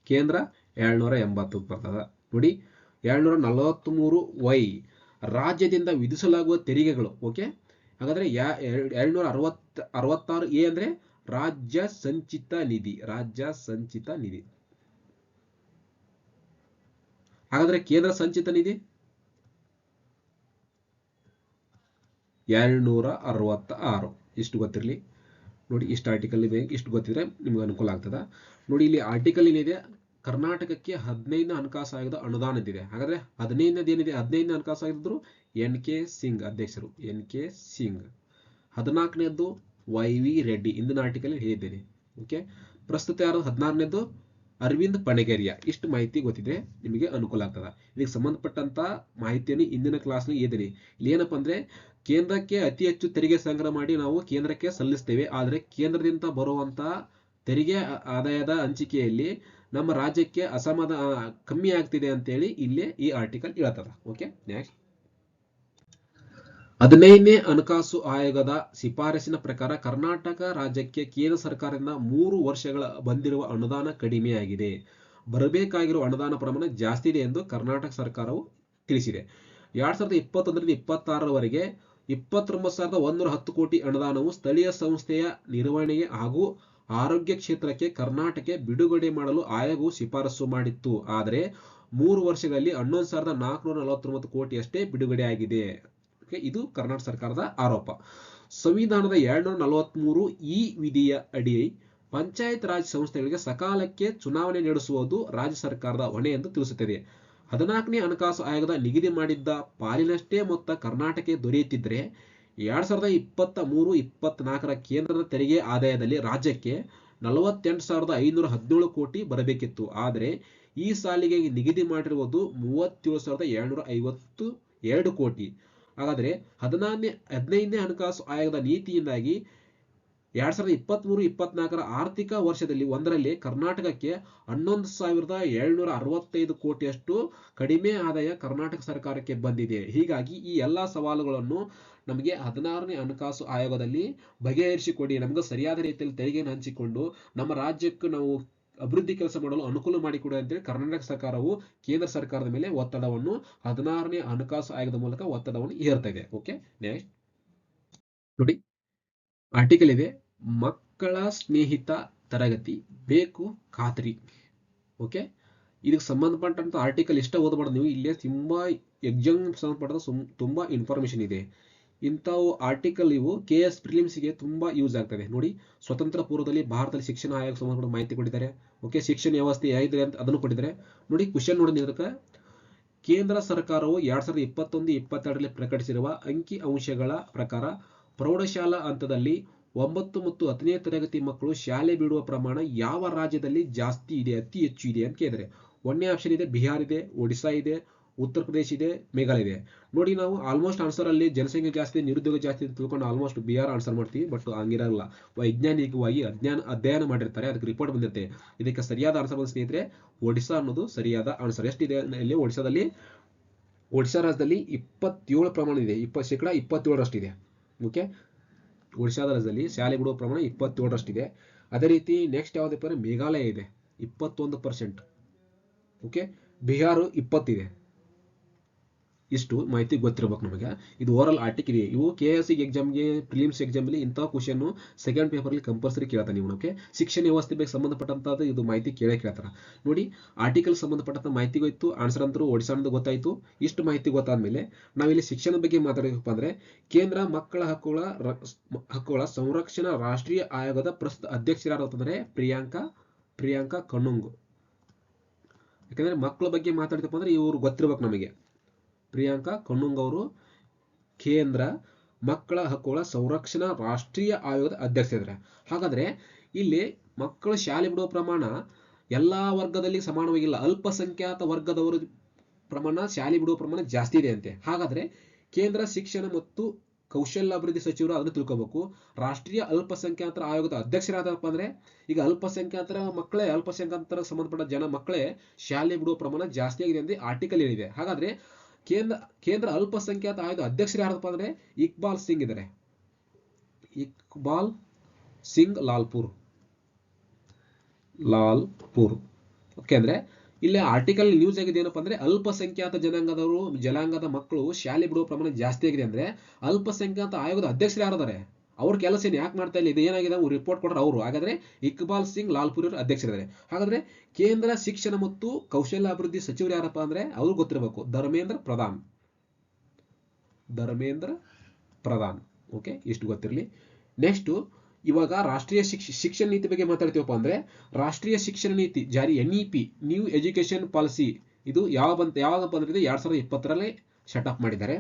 ಕೇಂದ್ರ 780 ಬರ್ತದ. ನೋಡಿ 743 ರಾಜ್ಯದಿಂದ ವಿಧಿಸಲಾಗುವ ತೆರಿಗೆಗಳು. ಓಕೆ, ಹಾಗಾದ್ರೆ 766 ಅಂದ್ರೆ ರಾಜ್ಯ ಸಂಚಿತ ನಿಧಿ, ಹಾಗಾದ್ರೆ ಕೇಂದ್ರ ಸಂಚಿತ ನಿಧಿ 266. ಇಷ್ಟು ಗೊತ್ತಿರಲಿ ನೋಡಿ, ಇಷ್ಟು ಆರ್ಟಿಕಲ್ ಇದೆ, ಇಷ್ಟು ಗೊತ್ತಿದ್ರೆ ನಿಮ್ಗೆ ಅನುಕೂಲ ಆಗ್ತದ. ನೋಡಿ ಇಲ್ಲಿ ಆರ್ಟಿಕಲ್ ಏನಿದೆ, ಕರ್ನಾಟಕಕ್ಕೆ 15ನೇ ಹಣಕಾಸು ಆಯೋಗದ ಅನುದಾನ ಇದೆ. ಹಾಗಾದ್ರೆ 15ನೇದು ಏನಿದೆ, 15ನೇ ಹಣಕಾಸು ಆಯೋಗದ್ರು NK ಸಿಂಗ್ ಅಧ್ಯಕ್ಷರು, NK ಸಿಂಗ್. 14ನೇದ್ದು YV ರೆಡ್ಡಿ, ಇಂದಿನ ಆರ್ಟಿಕಲ್ ಹೇಳಿದ್ದೇನೆ. ಓಕೆ, ಪ್ರಸ್ತುತ ಯಾರು 16ನೇದ್ದು ಅರವಿಂದ್ ಪಣಗೆರಿಯ. ಇಷ್ಟು ಮಾಹಿತಿ ಗೊತ್ತಿದ್ರೆ ನಿಮಗೆ ಅನುಕೂಲ ಆಗ್ತದ. ಇದಕ್ಕೆ ಸಂಬಂಧಪಟ್ಟಂತ ಮಾಹಿತಿಯನ್ನು ಇಂದಿನ ಕ್ಲಾಸ್ನ ಹೇಳಿದ್ದೇನೆ. ಇಲ್ಲಿ ಏನಪ್ಪಾ ಅಂದ್ರೆ, ಕೇಂದ್ರಕ್ಕೆ ಅತಿ ಹೆಚ್ಚು ತೆರಿಗೆ ಸಂಗ್ರಹ ಮಾಡಿ ನಾವು ಕೇಂದ್ರಕ್ಕೆ ಸಲ್ಲಿಸ್ತೇವೆ. ಆದರೆ ಕೇಂದ್ರದಿಂದ ಬರುವಂತಹ ತೆರಿಗೆ ಆದಾಯದ ಹಂಚಿಕೆಯಲ್ಲಿ ನಮ್ಮ ರಾಜ್ಯಕ್ಕೆ ಕಮ್ಮಿ ಆಗ್ತಿದೆ ಅಂತೇಳಿ ಇಲ್ಲೇ ಈ ಆರ್ಟಿಕಲ್ ಹೇಳ್ತದ. ಓಕೆ, ನೆಕ್ಸ್ಟ್ 15ನೇ ಹಣಕಾಸು ಆಯೋಗದ ಶಿಫಾರಸಿನ ಪ್ರಕಾರ ಕರ್ನಾಟಕ ರಾಜ್ಯಕ್ಕೆ ಕೇಂದ್ರ ಸರ್ಕಾರದಿಂದ 3 ವರ್ಷಗಳ ಬಂದಿರುವ ಅನುದಾನ ಕಡಿಮೆಯಾಗಿದೆ. ಬರಬೇಕಾಗಿರುವ ಅನುದಾನ ಪ್ರಮಾಣ ಜಾಸ್ತಿ ಇದೆ ಎಂದು ಕರ್ನಾಟಕ ಸರ್ಕಾರವು ತಿಳಿಸಿದೆ. 2021ರಿಂದ 2026ರವರೆಗೆ 29,110 ಕೋಟಿ ಅನುದಾನವು ಸ್ಥಳೀಯ ಸಂಸ್ಥೆಯ ನಿರ್ವಹಣೆಗೆ ಹಾಗೂ ಆರೋಗ್ಯ ಕ್ಷೇತ್ರಕ್ಕೆ ಕರ್ನಾಟಕ ಬಿಡುಗಡೆ ಮಾಡಲು ಆಯೋಗವು ಶಿಫಾರಸು ಮಾಡಿತ್ತು. ಆದರೆ 3 ವರ್ಷಗಳಲ್ಲಿ 11,449 ಕೋಟಿಯಷ್ಟೇ ಬಿಡುಗಡೆಯಾಗಿದೆ. ಇದು ಕರ್ನಾಟಕ ಸರ್ಕಾರದ ಆರೋಪ. ಸಂವಿಧಾನದ 243 ಈ ವಿಧಿಯ ಅಡಿ ಪಂಚಾಯತ್ ರಾಜ್ ಸಂಸ್ಥೆಗಳಿಗೆ ಸಕಾಲಕ್ಕೆ ಚುನಾವಣೆ ನಡೆಸುವುದು ರಾಜ್ಯ ಸರ್ಕಾರದ ಹೊಣೆ ಎಂದು ತಿಳಿಸುತ್ತದೆ. 14ನೇ ಹಣಕಾಸು ಆಯೋಗದ ನಿಗದಿ ಮಾಡಿದ್ದ ಪಾಲಿನಷ್ಟೇ ಮೊತ್ತ ಕರ್ನಾಟಕಕ್ಕೆ ದೊರೆಯುತ್ತಿದ್ದರೆ 2023-24ರ ಕೇಂದ್ರದ ತೆರಿಗೆ ಆದಾಯದಲ್ಲಿ ರಾಜ್ಯಕ್ಕೆ 48,517 ಕೋಟಿ ಬರಬೇಕಿತ್ತು. ಆದರೆ ಈ ಸಾಲಿಗೆ ನಿಗದಿ ಮಾಡಿರುವುದು 37,752 ಕೋಟಿ. ಹಾಗಾದ್ರೆ 15ನೇ ಹಣಕಾಸು ಆಯೋಗದ ನೀತಿಯಿಂದಾಗಿ 2023-24ರ ಆರ್ಥಿಕ ವರ್ಷದಲ್ಲಿ ಒಂದರಲ್ಲಿ ಕರ್ನಾಟಕಕ್ಕೆ 11,765 ಕೋಟಿಯಷ್ಟು ಕಡಿಮೆ ಆದಾಯ ಕರ್ನಾಟಕ ಸರ್ಕಾರಕ್ಕೆ ಬಂದಿದೆ. ಹೀಗಾಗಿ ಈ ಎಲ್ಲಾ ಸವಾಲುಗಳನ್ನು ನಮಗೆ 16ನೇ ಹಣಕಾಸು ಆಯೋಗದಲ್ಲಿ ಬಗೆಹರಿಸಿಕೊಡಿ, ನಮಗೆ ಸರಿಯಾದ ರೀತಿಯಲ್ಲಿ ತೆರಿಗೆಯನ್ನು ಹಂಚಿಕೊಂಡು ನಮ್ಮ ರಾಜ್ಯಕ್ಕೆ ನಾವು ಅಭಿವೃದ್ಧಿ ಕೆಲಸ ಮಾಡಲು ಅನುಕೂಲ ಮಾಡಿಕೊಡಿ ಅಂತೇಳಿ ಕರ್ನಾಟಕ ಸರ್ಕಾರವು ಕೇಂದ್ರ ಸರ್ಕಾರದ ಮೇಲೆ ಒತ್ತಡವನ್ನು 16ನೇ ಹಣಕಾಸು ಆಯೋಗದ ಮೂಲಕ ಒತ್ತಡವನ್ನು ಹೇರ್ತಾ ಇದೆ. ಓಕೆ, ನೆಕ್ಸ್ಟ್ ನೋಡಿ, ಆರ್ಟಿಕಲ್ ಇದೆ, ಮಕ್ಕಳ ಸ್ನೇಹಿತ ತರಗತಿ ಬೇಕು ಖಾತ್ರಿ. ಓಕೆ, ಇದಕ್ಕೆ ಸಂಬಂಧಪಟ್ಟಂತ ಆರ್ಟಿಕಲ್ ಇಷ್ಟ ಓದಬಾರ್ದು ನೀವು. ಇಲ್ಲೇ ತುಂಬಾ ಎಕ್ಸಾಮ್ ಸಂಬಂಧಪಟ್ಟ ತುಂಬಾ ಇನ್ಫಾರ್ಮೇಶನ್ ಇದೆ. ಇಂಥವು ಆರ್ಟಿಕಲ್ ಇವು KS ಪ್ರಿಲಿಮ್ಸ್ಗೆ ತುಂಬಾ ಯೂಸ್ ಆಗ್ತದೆ. ನೋಡಿ, ಸ್ವತಂತ್ರ ಪೂರ್ವದಲ್ಲಿ ಭಾರತದಲ್ಲಿ ಶಿಕ್ಷಣ ಆಯೋಗ ಸಂಬಂಧಪಟ್ಟ ಮಾಹಿತಿ ಕೊಟ್ಟಿದ್ದಾರೆ. ಓಕೆ, ಶಿಕ್ಷಣ ವ್ಯವಸ್ಥೆ ಹೇಗಿದೆ ಅಂತ ಅದನ್ನು ಕೊಟ್ಟಿದ್ದಾರೆ. ನೋಡಿ, ಕ್ವಶನ್ ನೋಡಿ, ಇದಕ್ಕೆ ಕೇಂದ್ರ ಸರ್ಕಾರವು 2021-22ರಲ್ಲಿ ಪ್ರಕಟಿಸಿರುವ ಅಂಕಿ ಅಂಶಗಳ ಪ್ರಕಾರ ಪ್ರೌಢಶಾಲಾ ಹಂತದಲ್ಲಿ 9 ಮತ್ತು 10ನೇ ತರಗತಿ ಮಕ್ಕಳು ಶಾಲೆ ಬಿಡುವ ಪ್ರಮಾಣ ಯಾವ ರಾಜ್ಯದಲ್ಲಿ ಜಾಸ್ತಿ ಇದೆ, ಅತಿ ಹೆಚ್ಚು ಇದೆ ಅಂತ ಕೇಳಿದರೆ 1ನೇ ಆಪ್ಷನ್ ಇದೆ ಬಿಹಾರ್ ಇದೆ, ಒಡಿಶಾ ಇದೆ, ಉತ್ತರ ಪ್ರದೇಶ ಇದೆ, ಮೇಘಾಲಯ ಇದೆ. ನೋಡಿ, ನಾವು ಆಲ್ಮೋಸ್ಟ್ ಆನ್ಸರ್ ಅಲ್ಲಿ ಜನಸಂಖ್ಯೆ ಜಾಸ್ತಿ, ನಿರುದ್ಯೋಗ ಜಾಸ್ತಿ ಅಂತ ತಿಳ್ಕೊಂಡು ಆಲ್ಮೋಸ್ಟ್ ಬಿಹಾರ್ ಆನ್ಸರ್ ಮಾಡ್ತೀವಿ. ಬಟ್ ಹಂಗಿರಲ್ಲ, ವೈಜ್ಞಾನಿಕವಾಗಿ ಅಧ್ಯಯನ ಮಾಡಿರ್ತಾರೆ, ಅದಕ್ಕೆ ರಿಪೋರ್ಟ್ ಬಂದಿರುತ್ತೆ. ಇದಕ್ಕೆ ಸರಿಯಾದ ಆನ್ಸರ್ ಬಂದ ಸ್ನೇಹಿತರೆ ಒಡಿಶಾ ಅನ್ನೋದು ಸರಿಯಾದ ಆನ್ಸರ್. ಎಷ್ಟಿದೆ ಇಲ್ಲಿ ಒಡಿಶಾ ರಾಜ್ಯದಲ್ಲಿ 27 ಪ್ರಮಾಣ ಇದೆ, 27%. ಓಕೆ, ಒಡಿಶಾ ರಾಜ್ಯದಲ್ಲಿ ಶಾಲೆ ಬಿಡುವ ಪ್ರಮಾಣ 27%. ಅದೇ ರೀತಿ ನೆಕ್ಸ್ಟ್ ಯಾವುದಪ್ಪ ಅಂದ್ರೆ ಮೇಘಾಲಯ ಇದೆ 21%. ಓಕೆ, ಬಿಹಾರ್ 20 ಇದೆ. ಇಷ್ಟು ಮಾಹಿತಿ ಗೊತ್ತಿರಬೇಕು ನಮಗೆ. ಇದು ಓರಲ್ ಆರ್ಟಿಕಲ್ ಇದೆ. ಇವು KS ಎಕ್ಸಾಮ್ಗೆ, ಪ್ರಿಲಿಮ್ಸ್ ಎಕ್ಸಾಮ್ಲಿ ಇಂತಹ ಕ್ವಶನ್ ಸೆಕೆಂಡ್ ಪೇಪರ್ಲಿ ಕಂಪಲ್ಸರಿ ಕೇಳ್ತಾನೆ ನೀವು. ಓಕೆ, ಶಿಕ್ಷಣ ವ್ಯವಸ್ಥೆ ಬಗ್ಗೆ ಸಂಬಂಧಪಟ್ಟಂತದ್ದು ಇದು ಮಾಹಿತಿ ಕೇಳ್ತಾರ. ನೋಡಿ, ಆರ್ಟಿಕಲ್ ಸಂಬಂಧಪಟ್ಟಂತ ಮಾಹಿತಿ ಗೊತ್ತು, ಆನ್ಸರ್ ಅಂತರೂ ಒಡಿಶಾನದು ಗೊತ್ತಾಯ್ತು. ಇಷ್ಟು ಮಾಹಿತಿ ಗೊತ್ತಾದ್ಮೇಲೆ ನಾವಿಲ್ಲಿ ಶಿಕ್ಷಣ ಬಗ್ಗೆ ಮಾತಾಡಬೇಕಪ್ಪ ಅಂದ್ರೆ ಕೇಂದ್ರ ಮಕ್ಕಳ ಹಕ್ಕುಗಳ ಸಂರಕ್ಷಣಾ ರಾಷ್ಟ್ರೀಯ ಆಯೋಗದ ಪ್ರಸ್ತುತ ಅಧ್ಯಕ್ಷರಾದ ಅಂತಂದ್ರೆ ಪ್ರಿಯಾಂಕಾ ಕನುಂಗ್. ಯಾಕಂದ್ರೆ ಮಕ್ಕಳ ಬಗ್ಗೆ ಮಾತಾಡ್ತಪ್ಪ ಅಂದ್ರೆ ಇವರು ಗೊತ್ತಿರ್ಬೇಕು ನಮಗೆ. ಪ್ರಿಯಾಂಕಾ ಕನುಂಗ್ ಅವರು ಕೇಂದ್ರ ಮಕ್ಕಳ ಹಕ್ಕುಗಳ ಸಂರಕ್ಷಣಾ ರಾಷ್ಟ್ರೀಯ ಆಯೋಗದ ಅಧ್ಯಕ್ಷರಿದ್ದಾರೆ. ಹಾಗಾದ್ರೆ ಇಲ್ಲಿ ಮಕ್ಕಳು ಶಾಲೆ ಬಿಡುವ ಪ್ರಮಾಣ ಎಲ್ಲಾ ವರ್ಗದಲ್ಲಿ ಸಮಾನವಾಗಿಲ್ಲ, ಅಲ್ಪಸಂಖ್ಯಾತ ವರ್ಗದವರ ಪ್ರಮಾಣ ಶಾಲೆ ಬಿಡುವ ಪ್ರಮಾಣ ಜಾಸ್ತಿ ಇದೆ ಅಂತೆ. ಹಾಗಾದ್ರೆ ಕೇಂದ್ರ ಶಿಕ್ಷಣ ಮತ್ತು ಕೌಶಲ್ಯಾಭಿವೃದ್ಧಿ ಸಚಿವರು ಅದನ್ನು ತಿಳ್ಕೋಬೇಕು. ರಾಷ್ಟ್ರೀಯ ಅಲ್ಪಸಂಖ್ಯಾತರ ಆಯೋಗದ ಅಧ್ಯಕ್ಷರಾದಪ್ಪ ಅಂದ್ರೆ ಈಗ ಅಲ್ಪಸಂಖ್ಯಾತರ ಸಂಬಂಧಪಟ್ಟ ಜನ ಮಕ್ಕಳೇ ಶಾಲೆ ಬಿಡುವ ಪ್ರಮಾಣ ಜಾಸ್ತಿ ಆಗಿದೆ ಅಂತ ಆರ್ಟಿಕಲ್ ಏನಿದೆ. ಹಾಗಾದ್ರೆ ಕೇಂದ್ರ ಕೇಂದ್ರ ಅಲ್ಪಸಂಖ್ಯಾತ ಆಯೋಗದ ಅಧ್ಯಕ್ಷರು ಯಾರಪ್ಪ ಅಂದ್ರೆ ಇಕ್ಬಾಲ್ ಸಿಂಗ್ ಇದ್ದಾರೆ. ಇಕ್ಬಾಲ್ ಸಿಂಗ್ ಲಾಲ್ಪುರ್. ಓಕೆ, ಅಂದ್ರೆ ಇಲ್ಲಿ ಆರ್ಟಿಕಲ್ ನ್ಯೂಸ್ ಆಗಿದೆ ಏನಪ್ಪಾ ಅಂದ್ರೆ ಅಲ್ಪಸಂಖ್ಯಾತ ಜನಾಂಗದ ಮಕ್ಕಳು ಶಾಲೆ ಬಿಡುವ ಪ್ರಮಾಣ ಜಾಸ್ತಿ ಆಗಿದೆ ಅಂದ್ರೆ ಅಲ್ಪಸಂಖ್ಯಾತ ಆಯೋಗದ ಅಧ್ಯಕ್ಷರು ಯಾರಿದ್ದಾರೆ, ಅವ್ರ ಕೆಲಸ ಏನು ಯಾಕೆ ಮಾಡ್ತಾ ಇಲ್ಲ, ಇದು ಏನಾಗಿದೆ ಅವ್ರು ರಿಪೋರ್ಟ್ ಕೊಟ್ಟರೆ ಅವರು. ಹಾಗಾದ್ರೆ ಇಕ್ಬಾಲ್ ಸಿಂಗ್ ಲಾಲ್ಪುರ್ ಅವರು ಅಧ್ಯಕ್ಷರಿದ್ದಾರೆ. ಹಾಗಾದ್ರೆ ಕೇಂದ್ರ ಶಿಕ್ಷಣ ಮತ್ತು ಕೌಶಲ್ಯಾಭಿವೃದ್ಧಿ ಸಚಿವರು ಯಾರಪ್ಪ ಅಂದ್ರೆ ಅವ್ರು ಗೊತ್ತಿರಬೇಕು, ಧರ್ಮೇಂದ್ರ ಪ್ರಧಾನ್. ಓಕೆ, ಇಷ್ಟು ಗೊತ್ತಿರಲಿ. ನೆಕ್ಸ್ಟ್ ಇವಾಗ ರಾಷ್ಟ್ರೀಯ ಶಿಕ್ಷಣ ನೀತಿ ಬಗ್ಗೆ ಮಾತಾಡ್ತೀವಪ್ಪ ಅಂದ್ರೆ ರಾಷ್ಟ್ರೀಯ ಶಿಕ್ಷಣ ನೀತಿ ಜಾರಿ NEP ನ್ಯೂ ಎಜುಕೇಶನ್ ಪಾಲಿಸಿ ಇದು ಯಾವಾಗಪ್ಪ ಅಂದ್ರೆ 2020ರಲ್ಲಿ ಸೆಟಪ್ ಮಾಡಿದ್ದಾರೆ.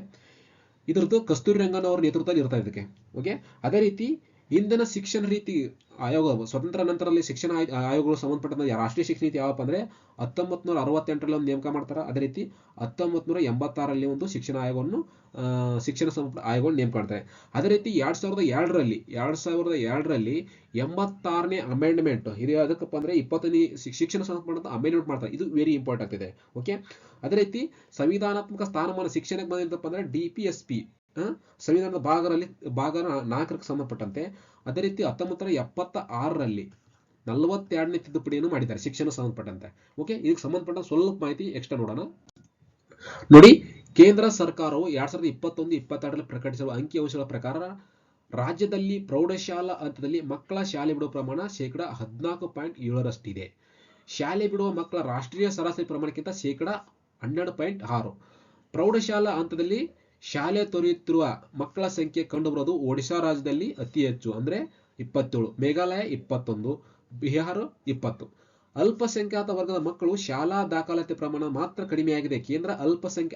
ಇದ್ರದ್ದು ಕಸ್ತೂರಿ ರಂಗನ್ ಅವರ ನೇತೃತ್ವದಲ್ಲಿ ಇರ್ತಾ ಇದಕ್ಕೆ. ಓಕೆ, ಅದೇ ರೀತಿ ಇಂದಿನ ಶಿಕ್ಷಣ ನೀತಿ ಆಯೋಗ ಸ್ವತಂತ್ರ ನಂತರದಲ್ಲಿ ಶಿಕ್ಷಣ ಆಯೋಗಗಳು ಸಂಬಂಧಪಟ್ಟ ರಾಷ್ಟ್ರೀಯ ಶಿಕ್ಷಣ ನೀತಿ ಯಾವಪ್ಪ ಅಂದ್ರೆ 1968ರಲ್ಲಿ ಒಂದು ನೇಮಕ ಮಾಡ್ತಾರೆ. ಅದೇ ರೀತಿ 1986ರಲ್ಲಿ ಒಂದು ಶಿಕ್ಷಣ ಆಯೋಗವನ್ನು ನೇಮಕ ಮಾಡ್ತಾರೆ. ಅದೇ ರೀತಿ 2002ರಲ್ಲಿ 86ನೇ ಅಮೆಂಡ್ಮೆಂಟ್ ಇದು ಅದಕ್ಕಪ್ಪ ಅಂದ್ರೆ 20ನೇ ಶಿಕ್ಷಣ ಸಂಬಂಧಪಟ್ಟ ಅಮೆಂಡ್ಮೆಂಟ್ ಮಾಡ್ತಾರೆ. ಇದು ವೆರಿ ಇಂಪಾರ್ಟೆಂಟ್ ಆಗ್ತಿದೆ. ಓಕೆ, ಅದೇ ರೀತಿ ಸಂವಿಧಾನಾತ್ಮಕ ಸ್ಥಾನಮಾನ ಶಿಕ್ಷಣಕ್ಕೆ ಬಂದಿದ್ದಪ್ಪ ಅಂದ್ರೆ DPSP ಸಂವಿಧಾನದ ಭಾಗ 4ಕ್ಕೆ ಸಂಬಂಧಪಟ್ಟಂತೆ. ಅದೇ ರೀತಿ 1976ರಲ್ಲಿ 42ನೇ ತಿದ್ದುಪಡಿಯನ್ನು ಮಾಡಿದ್ದಾರೆ ಶಿಕ್ಷಣ ಸಂಬಂಧಪಟ್ಟಂತೆ. ಓಕೆ, ಇದಕ್ಕೆ ಸಂಬಂಧಪಟ್ಟ ಸ್ವಲ್ಪ ಮಾಹಿತಿ ಎಕ್ಸ್ಟ್ರಾ ನೋಡೋಣ. ನೋಡಿ, ಕೇಂದ್ರ ಸರ್ಕಾರವು 2021-22ರಲ್ಲಿ ಪ್ರಕಟಿಸಿರುವ ಅಂಕಿಅಂಶಗಳ ಪ್ರಕಾರ ರಾಜ್ಯದಲ್ಲಿ ಪ್ರೌಢಶಾಲಾ ಹಂತದಲ್ಲಿ ಮಕ್ಕಳ ಶಾಲೆ ಬಿಡುವ ಪ್ರಮಾಣ 14.7%. ಶಾಲೆ ಬಿಡುವ ಮಕ್ಕಳ ರಾಷ್ಟ್ರೀಯ ಸರಾಸರಿ ಪ್ರಮಾಣಕ್ಕಿಂತ 12.6%. ಪ್ರೌಢಶಾಲಾ ಹಂತದಲ್ಲಿ ಶಾಲೆ ತೊರೆಯುತ್ತಿರುವ ಮಕ್ಕಳ ಸಂಖ್ಯೆ ಕಂಡುಬರುವುದು ಒಡಿಶಾ ರಾಜ್ಯದಲ್ಲಿ ಅತಿ ಹೆಚ್ಚು, ಅಂದ್ರೆ 27, ಮೇಘಾಲಯ 21, ಬಿಹಾರ 20. ಅಲ್ಪಸಂಖ್ಯಾತ ವರ್ಗದ ಮಕ್ಕಳು ಶಾಲಾ ದಾಖಲಾತಿ ಪ್ರಮಾಣ ಮಾತ್ರ ಕಡಿಮೆಯಾಗಿದೆ. ಕೇಂದ್ರ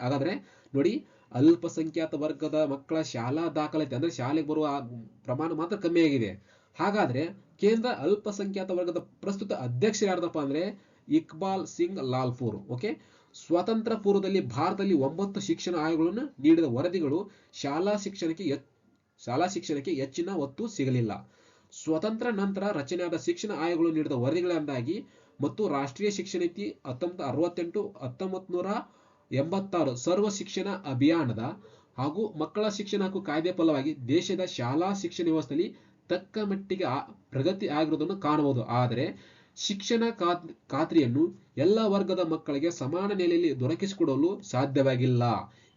ಹಾಗಾದ್ರೆ ನೋಡಿ, ಅಲ್ಪಸಂಖ್ಯಾತ ವರ್ಗದ ಮಕ್ಕಳ ಶಾಲಾ ದಾಖಲಾತಿ ಅಂದ್ರೆ ಶಾಲೆಗೆ ಬರುವ ಪ್ರಮಾಣ ಮಾತ್ರ ಕಮ್ಮಿಯಾಗಿದೆ. ಹಾಗಾದ್ರೆ ಕೇಂದ್ರ ಅಲ್ಪಸಂಖ್ಯಾತ ವರ್ಗದ ಪ್ರಸ್ತುತ ಅಧ್ಯಕ್ಷರು ಯಾರದಪ್ಪ ಅಂದ್ರೆ ಇಕ್ಬಾಲ್ ಸಿಂಗ್ ಲಾಲ್ಪುರ್. ಓಕೆ, ಸ್ವಾತಂತ್ರ್ಯ ಪೂರ್ವದಲ್ಲಿ ಭಾರತದಲ್ಲಿ 9 ಶಿಕ್ಷಣ ಆಯೋಗಗಳನ್ನು ನೀಡಿದ ವರದಿಗಳು ಶಾಲಾ ಶಿಕ್ಷಣಕ್ಕೆ ಹೆಚ್ಚಿನ ಒತ್ತು ಸಿಗಲಿಲ್ಲ. ಸ್ವಾತಂತ್ರ್ಯ ನಂತರ ರಚನೆಯಾದ ಶಿಕ್ಷಣ ಆಯೋಗಗಳು ನೀಡಿದ ವರದಿಗಳಿಂದಾಗಿ ಮತ್ತು ರಾಷ್ಟ್ರೀಯ ಶಿಕ್ಷಣ ನೀತಿ 1966 ಸರ್ವ ಶಿಕ್ಷಣ ಅಭಿಯಾನದ ಹಾಗೂ ಮಕ್ಕಳ ಶಿಕ್ಷಣ ಹಕ್ಕು ಕಾಯ್ದೆ ಫಲವಾಗಿ ದೇಶದ ಶಾಲಾ ಶಿಕ್ಷಣ ವ್ಯವಸ್ಥೆಯಲ್ಲಿ ತಕ್ಕ ಮಟ್ಟಿಗೆ ಪ್ರಗತಿ ಆಗಿರುವುದನ್ನು ಕಾಣಬಹುದು. ಆದರೆ ಶಿಕ್ಷಣ ಖಾತ್ರಿಯನ್ನು ಎಲ್ಲ ವರ್ಗದ ಮಕ್ಕಳಿಗೆ ಸಮಾನ ನೆಲೆಯಲ್ಲಿ ದೊರಕಿಸಿಕೊಡಲು ಸಾಧ್ಯವಾಗಿಲ್ಲ.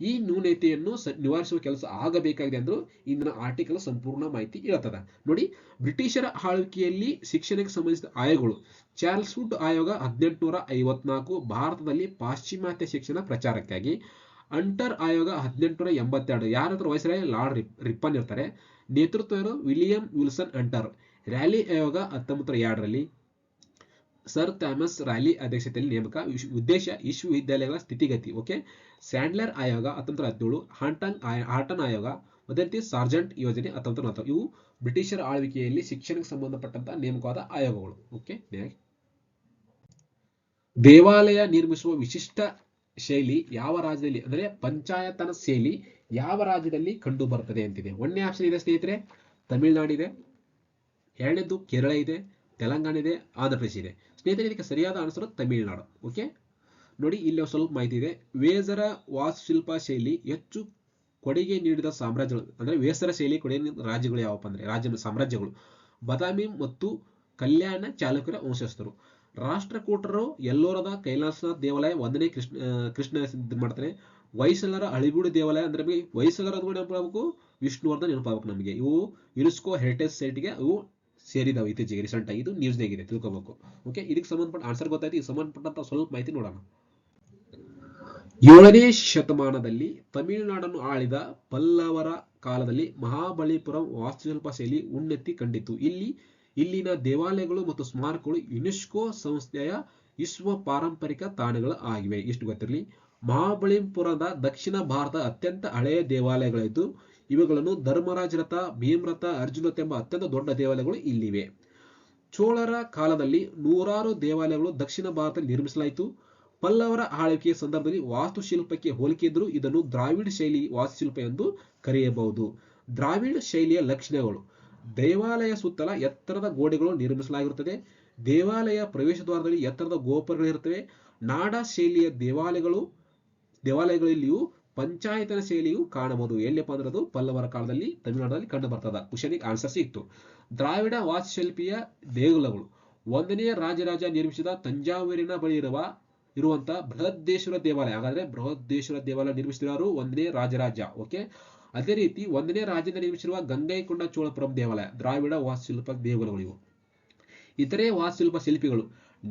ಈ ನ್ಯೂನತೆಯನ್ನು ನಿವಾರಿಸುವ ಕೆಲಸ ಆಗಬೇಕಾಗಿದೆ ಎಂದು ಇಂದಿನ ಆರ್ಟಿಕಲ್ ಸಂಪೂರ್ಣ ಮಾಹಿತಿ ಹೇಳ್ತದೆ. ನೋಡಿ, ಬ್ರಿಟಿಷರ ಆಳ್ವಿಕೆಯಲ್ಲಿ ಶಿಕ್ಷಣಕ್ಕೆ ಸಂಬಂಧಿಸಿದ ಆಯೋಗಗಳು. ಚಾರ್ಲ್ಸ್ ವುಡ್ ಆಯೋಗ 1854 ಭಾರತದಲ್ಲಿ ಪಾಶ್ಚಿಮಾತ್ಯ ಶಿಕ್ಷಣ ಪ್ರಚಾರಕ್ಕಾಗಿ. ಅಂಟರ್ ಆಯೋಗ 1882 ಯಾರ ವೈಸ್ರಾಯ್ ಲಾರ್ಡ್ ರಿಪ್ಪನ್ ಇರ್ತಾರೆ. ನೇತೃತ್ವ ವಿಲಿಯಂ ವಿಲ್ಸನ್ ಅಂಟರ್. ರ್ಯಾಲಿ ಆಯೋಗ 1902ರಲ್ಲಿ ಸರ್ ಥಾಮಸ್ ರಾಲಿ ಅಧ್ಯಕ್ಷತೆಯಲ್ಲಿ ನೇಮಕ. ಉದ್ದೇಶ ವಿಶ್ವವಿದ್ಯಾಲಯಗಳ ಸ್ಥಿತಿಗತಿ. ಓಕೆ, ಸ್ಯಾಂಡ್ಲರ್ ಆಯೋಗ 1917, ಹಾರ್ಟನ್ ಆಯೋಗ, ಅದೇ ರೀತಿ ಸಾರ್ಜೆಂಟ್ ಯೋಜನೆ 1940. ಇವು ಬ್ರಿಟಿಷರ ಆಳ್ವಿಕೆಯಲ್ಲಿ ಶಿಕ್ಷಣಕ್ಕೆ ಸಂಬಂಧಪಟ್ಟಂತ ನೇಮಕವಾದ ಆಯೋಗಗಳು. ಓಕೆ, ದೇವಾಲಯ ನಿರ್ಮಿಸುವ ವಿಶಿಷ್ಟ ಶೈಲಿ ಯಾವ ರಾಜ್ಯದಲ್ಲಿ ಅಂದ್ರೆ ಪಂಚಾಯತನ ಶೈಲಿ ಯಾವ ರಾಜ್ಯದಲ್ಲಿ ಕಂಡು ಬರ್ತದೆ ಅಂತಿದೆ. 1ನೇ ಆಪ್ಷನ್ ಇದೆ ಸ್ನೇಹಿತರೆ, ತಮಿಳುನಾಡು ಇದೆ. 2ನೇದು ಕೇರಳ ಇದೆ, ತೆಲಂಗಾಣ ಇದೆ, ಆಂಧ್ರ ಪ್ರದೇಶ ಇದೆ. ಸ್ನೇಹಿತರೆ, ಇದಕ್ಕೆ ಸರಿಯಾದ ಆನ್ಸರ್ ತಮಿಳುನಾಡು. ಓಕೆ, ನೋಡಿ, ಇಲ್ಲಿ ಸ್ವಲ್ಪ ಮಾಹಿತಿ ಇದೆ. ವೇಸರ ವಾಸ್ತುಶಿಲ್ಪ ಶೈಲಿ ಹೆಚ್ಚು ಕೊಡುಗೆ ನೀಡಿದ ಸಾಮ್ರಾಜ್ಯಗಳು ಅಂದ್ರೆ ವೇಸರ ಶೈಲಿ ಕೊಡುಗೆ ರಾಜ್ಯಗಳು ಯಾವಪ್ಪ ಅಂದ್ರೆ ಸಾಮ್ರಾಜ್ಯಗಳು ಬಾದಾಮಿ ಮತ್ತು ಕಲ್ಯಾಣ ಚಾಲುಕ್ಯರ ವಂಶಸ್ಥರು. ರಾಷ್ಟ್ರಕೂಟರು ಎಲ್ಲೋರದ ಕೈಲಾಸನಾಥ್ ದೇವಾಲಯ 1ನೇ ಕೃಷ್ಣ ಮಾಡ್ತಾರೆ. ಹೊಯ್ಸಳರ ಹಳಿಗೂಡು ದೇವಾಲಯ ಅಂದ್ರೆ ಹೊಯ್ಸಳರ ನೆನಪಾಗಬೇಕು, ವಿಷ್ಣುವರ್ಧನ್ ನೆನಪಾಗಬೇಕು ನಮಗೆ. ಇವು ಯುನೆಸ್ಕೋ ಹೆರಿಟೇಜ್ ಸೈಟ್ಗೆ ಇವು ಸೇರಿದಾವೆ ಇತ್ತೀಚೆಗೆ ರೀಸೆಂಟ್ ಆಗಿ. ಇದು ನ್ಯೂಸ್ನಾಗಿದೆ, ತಿಳ್ಕೋಬೇಕು. ಓಕೆ, ಇದಕ್ಕೆ ಸಂಬಂಧಪಟ್ಟ ಆನ್ಸರ್ ಗೊತ್ತಾಯ್ತು. ಇದಕ್ಕೆ ಸಂಬಂಧಪಟ್ಟಂತ ಸ್ವಲ್ಪ ಮಾಹಿತಿ ನೋಡೋಣ. 7ನೇ ಶತಮಾನದಲ್ಲಿ ತಮಿಳುನಾಡನ್ನು ಆಳಿದ ಪಲ್ಲವರ ಕಾಲದಲ್ಲಿ ಮಹಾಬಲಿಪುರಂ ವಾಸ್ತುಶಿಲ್ಪ ಶೈಲಿ ಉನ್ನತಿ ಕಂಡಿತು. ಇಲ್ಲಿನ ದೇವಾಲಯಗಳು ಮತ್ತು ಸ್ಮಾರಕಗಳು ಯುನೆಸ್ಕೋ ಸಂಸ್ಥೆಯ ವಿಶ್ವ ಪಾರಂಪರಿಕ ತಾಣಗಳು ಆಗಿವೆ. ಇಷ್ಟು ಗೊತ್ತಿರಲಿ. ಮಹಾಬಲಿಪುರದ ದಕ್ಷಿಣ ಭಾರತದ ಅತ್ಯಂತ ಹಳೆಯ ದೇವಾಲಯಗಳಿದ್ದು ಇವುಗಳನ್ನು ಧರ್ಮರಾಜ ರಥ, ಭೀಮರಥ, ಅರ್ಜುನ ರಥ ಎಂಬ ಅತ್ಯಂತ ದೊಡ್ಡ ದೇವಾಲಯಗಳು ಇಲ್ಲಿವೆ. ಚೋಳರ ಕಾಲದಲ್ಲಿ 100 ದೇವಾಲಯಗಳು ದಕ್ಷಿಣ ಭಾರತದಲ್ಲಿ ನಿರ್ಮಿಸಲಾಯಿತು. ಪಲ್ಲವರ ಆಳ್ವಿಕೆಯ ಸಂದರ್ಭದಲ್ಲಿ ವಾಸ್ತುಶಿಲ್ಪಕ್ಕೆ ಹೋಲಿಕೆ ಇದ್ದರೂ ಇದನ್ನು ದ್ರಾವಿಡ ಶೈಲಿ ವಾಸ್ತುಶಿಲ್ಪ ಎಂದು ಕರೆಯಬಹುದು. ದ್ರಾವಿಡ ಶೈಲಿಯ ಲಕ್ಷಣಗಳು: ದೇವಾಲಯ ಸುತ್ತಲ ಎತ್ತರದ ಗೋಡೆಗಳು ನಿರ್ಮಿಸಲಾಗಿರುತ್ತದೆ. ದೇವಾಲಯ ಪ್ರವೇಶ ದ್ವಾರದಲ್ಲಿ ಎತ್ತರದ ಗೋಪುರಗಳಿರುತ್ತವೆ. ನಾಡ ಶೈಲಿಯ ದೇವಾಲಯಗಳಲ್ಲಿಯೂ ಪಂಚಾಯತನ ಶೈಲಿಯು ಕಾಣಬಹುದು. ಎಲ್ಲಿಪ್ಪ ಅಂದ್ರೆ ಅದು ಪಲ್ಲವರ ಕಾಲದಲ್ಲಿ ತಮಿಳುನಾಡಲ್ಲಿ ಕಂಡು ಬರ್ತದ. ಕ್ವಶನಿಗೆ ಆನ್ಸರ್ ಸಿಕ್ತು. ದ್ರಾವಿಡ ವಾಸ್ತುಶಿಲ್ಪಿಯ ದೇಗುಲಗಳು. 1ನೇ ರಾಜರಾಜ ನಿರ್ಮಿಸಿದ ತಂಜಾವೂರಿನ ಬಳಿ ಇರುವಂತ ಬೃಹದೇಶ್ವರ ದೇವಾಲಯ. ಹಾಗಾದ್ರೆ ಬೃಹದೇಶ್ವರ ದೇವಾಲಯ ನಿರ್ಮಿಸಿದವರು 1ನೇ ರಾಜರಾಜ. ಓಕೆ, ಅದೇ ರೀತಿ 1ನೇ ರಾಜೇಂದ್ರ ನಿರ್ಮಿಸಿರುವ ಗಂಗೈಕೊಂಡ ಚೋಳಪುರಂ ದೇವಾಲಯ. ದ್ರಾವಿಡ ವಾಸ್ತುಶಿಲ್ಪ ದೇಗುಲಗಳು ಇವು. ಇತರೆ ವಾಸ್ತುಶಿಲ್ಪ ಶಿಲ್ಪಿಗಳು.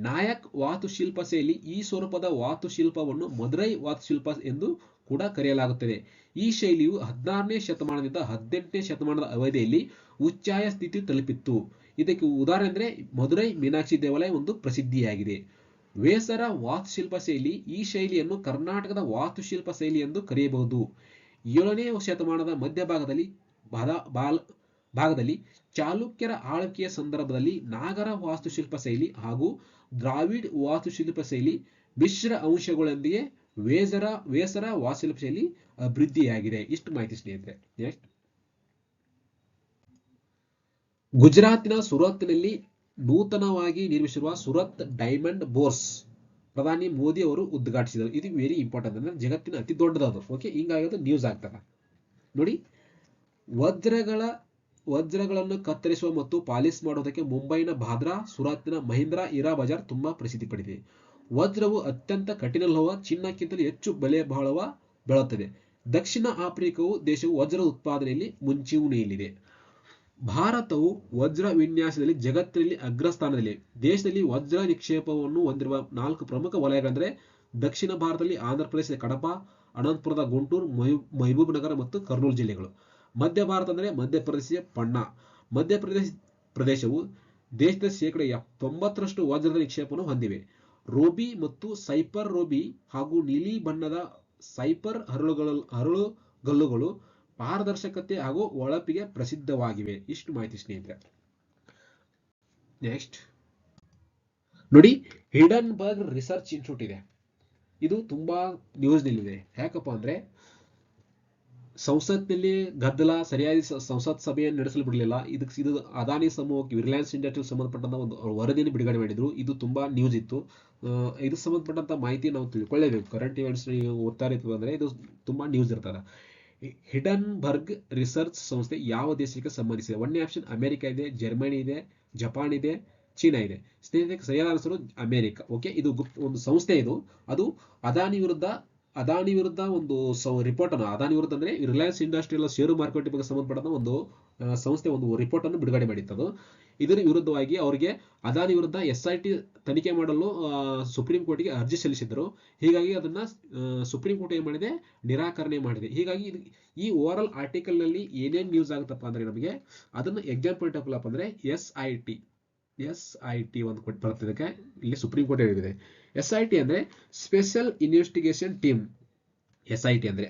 ನಾಯಕ್ ವಾಸ್ತುಶಿಲ್ಪ ಶೈಲಿ. ಈ ಸ್ವರೂಪದ ವಾಸ್ತುಶಿಲ್ಪವನ್ನು ಮದುರೈ ವಾಸ್ತುಶಿಲ್ಪ ಎಂದು ಕೂಡ ಕರೆಯಲಾಗುತ್ತದೆ. ಈ ಶೈಲಿಯು 16ನೇ ಶತಮಾನದಿಂದ 18ನೇ ಶತಮಾನದ ಅವಧಿಯಲ್ಲಿ ಉಚ್ಚಾಯ ಸ್ಥಿತಿ ತಲುಪಿತ್ತು. ಇದಕ್ಕೆ ಉದಾಹರಣೆ ಅಂದ್ರೆ ಮದುರೈ ಮೀನಾಕ್ಷಿ ದೇವಾಲಯ ಒಂದು ಪ್ರಸಿದ್ಧಿಯಾಗಿದೆ. ವೇಸರ ವಾಸ್ತುಶಿಲ್ಪ ಶೈಲಿ. ಈ ಶೈಲಿಯನ್ನು ಕರ್ನಾಟಕದ ವಾಸ್ತುಶಿಲ್ಪ ಶೈಲಿ ಎಂದು ಕರೆಯಬಹುದು. 7ನೇ ಶತಮಾನದ ಮಧ್ಯಭಾಗದಲ್ಲಿ ಚಾಲುಕ್ಯರ ಆಳ್ವಿಕೆಯ ಸಂದರ್ಭದಲ್ಲಿ ನಾಗರ ವಾಸ್ತುಶಿಲ್ಪ ಶೈಲಿ ಹಾಗೂ ದ್ರಾವಿಡ್ ವಾಸ್ತುಶಿಲ್ಪ ಶೈಲಿ ಮಿಶ್ರ ಅಂಶಗಳೊಂದಿಗೆ ವೇಸರ ವಾಸ್ತುಶಿಲ್ಪ ಶೈಲಿ ಅಭಿವೃದ್ಧಿಯಾಗಿದೆ. ಇಷ್ಟು ಮಾಹಿತಿ ಸ್ನೇಹಿತರೆ. ನೆಕ್ಸ್ಟ್, ಗುಜರಾತಿನ ಸುರತ್ನಲ್ಲಿ ನೂತನವಾಗಿ ನಿರ್ಮಿಸಿರುವ ಸುರತ್ ಡೈಮಂಡ್ ಬೋರ್ಸ್ ಪ್ರಧಾನಿ ಮೋದಿ ಅವರು ಉದ್ಘಾಟಿಸಿದರು. ಇದು ವೆರಿ ಇಂಪಾರ್ಟೆಂಟ್, ಅಂದ್ರೆ ಜಗತ್ತಿನ ಅತಿ ದೊಡ್ಡದಾದ. ಓಕೆ, ಹಿಂಗಾಗಿ ನ್ಯೂಸ್ ಆಗ್ತದ ನೋಡಿ. ವಜ್ರಗಳನ್ನು ಕತ್ತರಿಸುವ ಮತ್ತು ಪಾಲಿಶ್ ಮಾಡುವುದಕ್ಕೆ ಮುಂಬೈನ ಬಾಂದ್ರಾ, ಸುರತ್ನ ಮಹೀಂದ್ರಾ ಹೀರಾ ಬಜಾರ್ ತುಂಬಾ ಪ್ರಸಿದ್ಧಿ ಪಡೆದಿದೆ. ವಜ್ರವು ಅತ್ಯಂತ ಕಠಿಣ ಲೋಹ, ಚಿನ್ನಕ್ಕಿಂತಲೂ ಹೆಚ್ಚು ಬೆಲೆ ಬಾಳುತ್ತದೆ. ದಕ್ಷಿಣ ಆಫ್ರಿಕಾವು ದೇಶವು ವಜ್ರದ ಉತ್ಪಾದನೆಯಲ್ಲಿ ಮುಂಚೂಣಿಯಲ್ಲಿದೆ. ಭಾರತವು ವಜ್ರ ವಿನ್ಯಾಸದಲ್ಲಿ ಜಗತ್ತಿನಲ್ಲಿ ಅಗ್ರಸ್ಥಾನದಲ್ಲಿ. ದೇಶದಲ್ಲಿ ವಜ್ರ ನಿಕ್ಷೇಪವನ್ನು ಹೊಂದಿರುವ 4 ಪ್ರಮುಖ ವಲಯಗಳೆಂದರೆ ದಕ್ಷಿಣ ಭಾರತದಲ್ಲಿ ಆಂಧ್ರ ಪ್ರದೇಶದ ಕಡಪ, ಅನಂತಪುರದ ಗುಂಟೂರು, ಮಹಬೂಬ್ ನಗರ ಮತ್ತು ಕರ್ನೂಲು ಜಿಲ್ಲೆಗಳು. ಮಧ್ಯ ಭಾರತ ಅಂದರೆ ಮಧ್ಯಪ್ರದೇಶ ಪಣ್ಣಾ. ಪ್ರದೇಶವು ದೇಶದ 90% ವಜ್ರದ ನಿಕ್ಷೇಪವನ್ನು ಹೊಂದಿವೆ. ರೋಬಿ ಮತ್ತು ಸೈಪರ್ ರೋಬಿ ಹಾಗೂ ನೀಲಿ ಬಣ್ಣದ ಸೈಪರ್ ಹರಳುಗಲ್ಲುಗಳು ಪಾರದರ್ಶಕತೆ ಹಾಗೂ ಹೊಳಪಿಗೆ ಪ್ರಸಿದ್ಧವಾಗಿವೆ. ಇಷ್ಟು ಮಾಹಿತಿ ಸ್ನೇಹಿತರೆ. ನೆಕ್ಸ್ಟ್ ನೋಡಿ, ಹಿಡನ್ಬರ್ಗ್ ರಿಸರ್ಚ್ ಇನ್ಸ್ಟಿಟ್ಯೂಟ್ ಇದೆ. ಇದು ತುಂಬಾ ನ್ಯೂಸ್ ನಲ್ಲಿದೆ. ಯಾಕಪ್ಪ ಅಂದ್ರೆ ಸಂಸತ್ನಲ್ಲಿ ಗದ್ದಲ, ಸರಿಯಾಗಿ ಸಂಸತ್ ಸಭೆಯನ್ನು ನಡೆಸಲು ಬಿಡಲಿಲ್ಲ. ಇದು ಅದಾನಿ ಸಮೂಹಕ್ಕೆ, ರಿಲಯನ್ಸ್ ಇಂಡಸ್ಟ್ರಿಗೆ ಸಂಬಂಧಪಟ್ಟಂತ ಒಂದು ವರದಿಯನ್ನು ಬಿಡುಗಡೆ ಮಾಡಿದ್ರು. ಇದು ತುಂಬಾ ನ್ಯೂಸ್ ಇತ್ತು. ಇದಕ್ಕೆ ಸಂಬಂಧಪಟ್ಟಂತ ಮಾಹಿತಿ ನಾವು ತಿಳ್ಕೊಳ್ಳೇಬೇಕು. ಕರೆಂಟ್ ಇವೆಂಟ್ಸ್ ಓದ್ತಾ ಇರ್ತೀವಿ ಅಂದ್ರೆ ಇದು ತುಂಬಾ ನ್ಯೂಸ್ ಇರ್ತದೆ. ಹಿಡನ್ಬರ್ಗ್ ರಿಸರ್ಚ್ ಸಂಸ್ಥೆ ಯಾವ ದೇಶಕ್ಕೆ ಸಂಬಂಧಿಸಿದೆ? 1ನೇ ಆಪ್ಷನ್ ಅಮೆರಿಕ ಇದೆ, ಜರ್ಮನಿ ಇದೆ, ಜಪಾನ್ ಇದೆ, ಚೀನಾ ಇದೆ. ಸ್ನೇಹಿತರೆ, ಸರಿಯಾದ ಆನ್ಸರ್ ಅಮೆರಿಕ. ಓಕೆ, ಇದು ಒಂದು ಸಂಸ್ಥೆ. ಅದು ಅದಾನಿ ವಿರುದ್ಧ ಒಂದು ರಿಪೋರ್ಟ್ ಅನ್ನು, ಅದಾನಿ ವಿರುದ್ಧ ಅಂದ್ರೆ ರಿಲಯನ್ಸ್ ಇಂಡಸ್ಟ್ರಿಯಲ್ ಷೇರು ಮಾರುಕಟ್ಟೆ ಬಗ್ಗೆ ಸಂಬಂಧಪಟ್ಟ ಒಂದು ಸಂಸ್ಥೆ ಒಂದು ರಿಪೋರ್ಟ್ ಅನ್ನು ಬಿಡುಗಡೆ ಮಾಡಿತ್ತು. ಇದರ ವಿರುದ್ಧವಾಗಿ ಅವರಿಗೆ ಅದಾನಿ ವಿರುದ್ಧ SIT ತನಿಖೆ ಮಾಡಲು ಸುಪ್ರೀಂ ಕೋರ್ಟ್ಗೆ ಅರ್ಜಿ ಸಲ್ಲಿಸಿದ್ರು. ಹೀಗಾಗಿ ಅದನ್ನ ಸುಪ್ರೀಂ ಕೋರ್ಟ್ ಏನ್ ಮಾಡಿದೆ? ನಿರಾಕರಣೆ ಮಾಡಿದೆ. ಹೀಗಾಗಿ ಈ ಓವರಾಲ್ ಆರ್ಟಿಕಲ್ ನಲ್ಲಿ ಏನೇನ್ ನ್ಯೂಸ್ ಆಗುತ್ತಪ್ಪ ಅಂದ್ರೆ ನಮಗೆ ಅದನ್ನ ಎಕ್ಸಾಂಪಲ್ ಟೈಪ್ ಅಂದ್ರೆ SIT ಒಂದು ಕೊಟ್ಟು ಬರ್ತದಕ್ಕೆ ಇಲ್ಲಿ ಸುಪ್ರೀಂ ಕೋರ್ಟ್ ಹೇಳಿದೆ. SIT ಅಂದ್ರೆ ಸ್ಪೆಷಲ್ ಇನ್ವೆಸ್ಟಿಗೇಷನ್ ಟೀಮ್. SIT ಅಂದ್ರೆ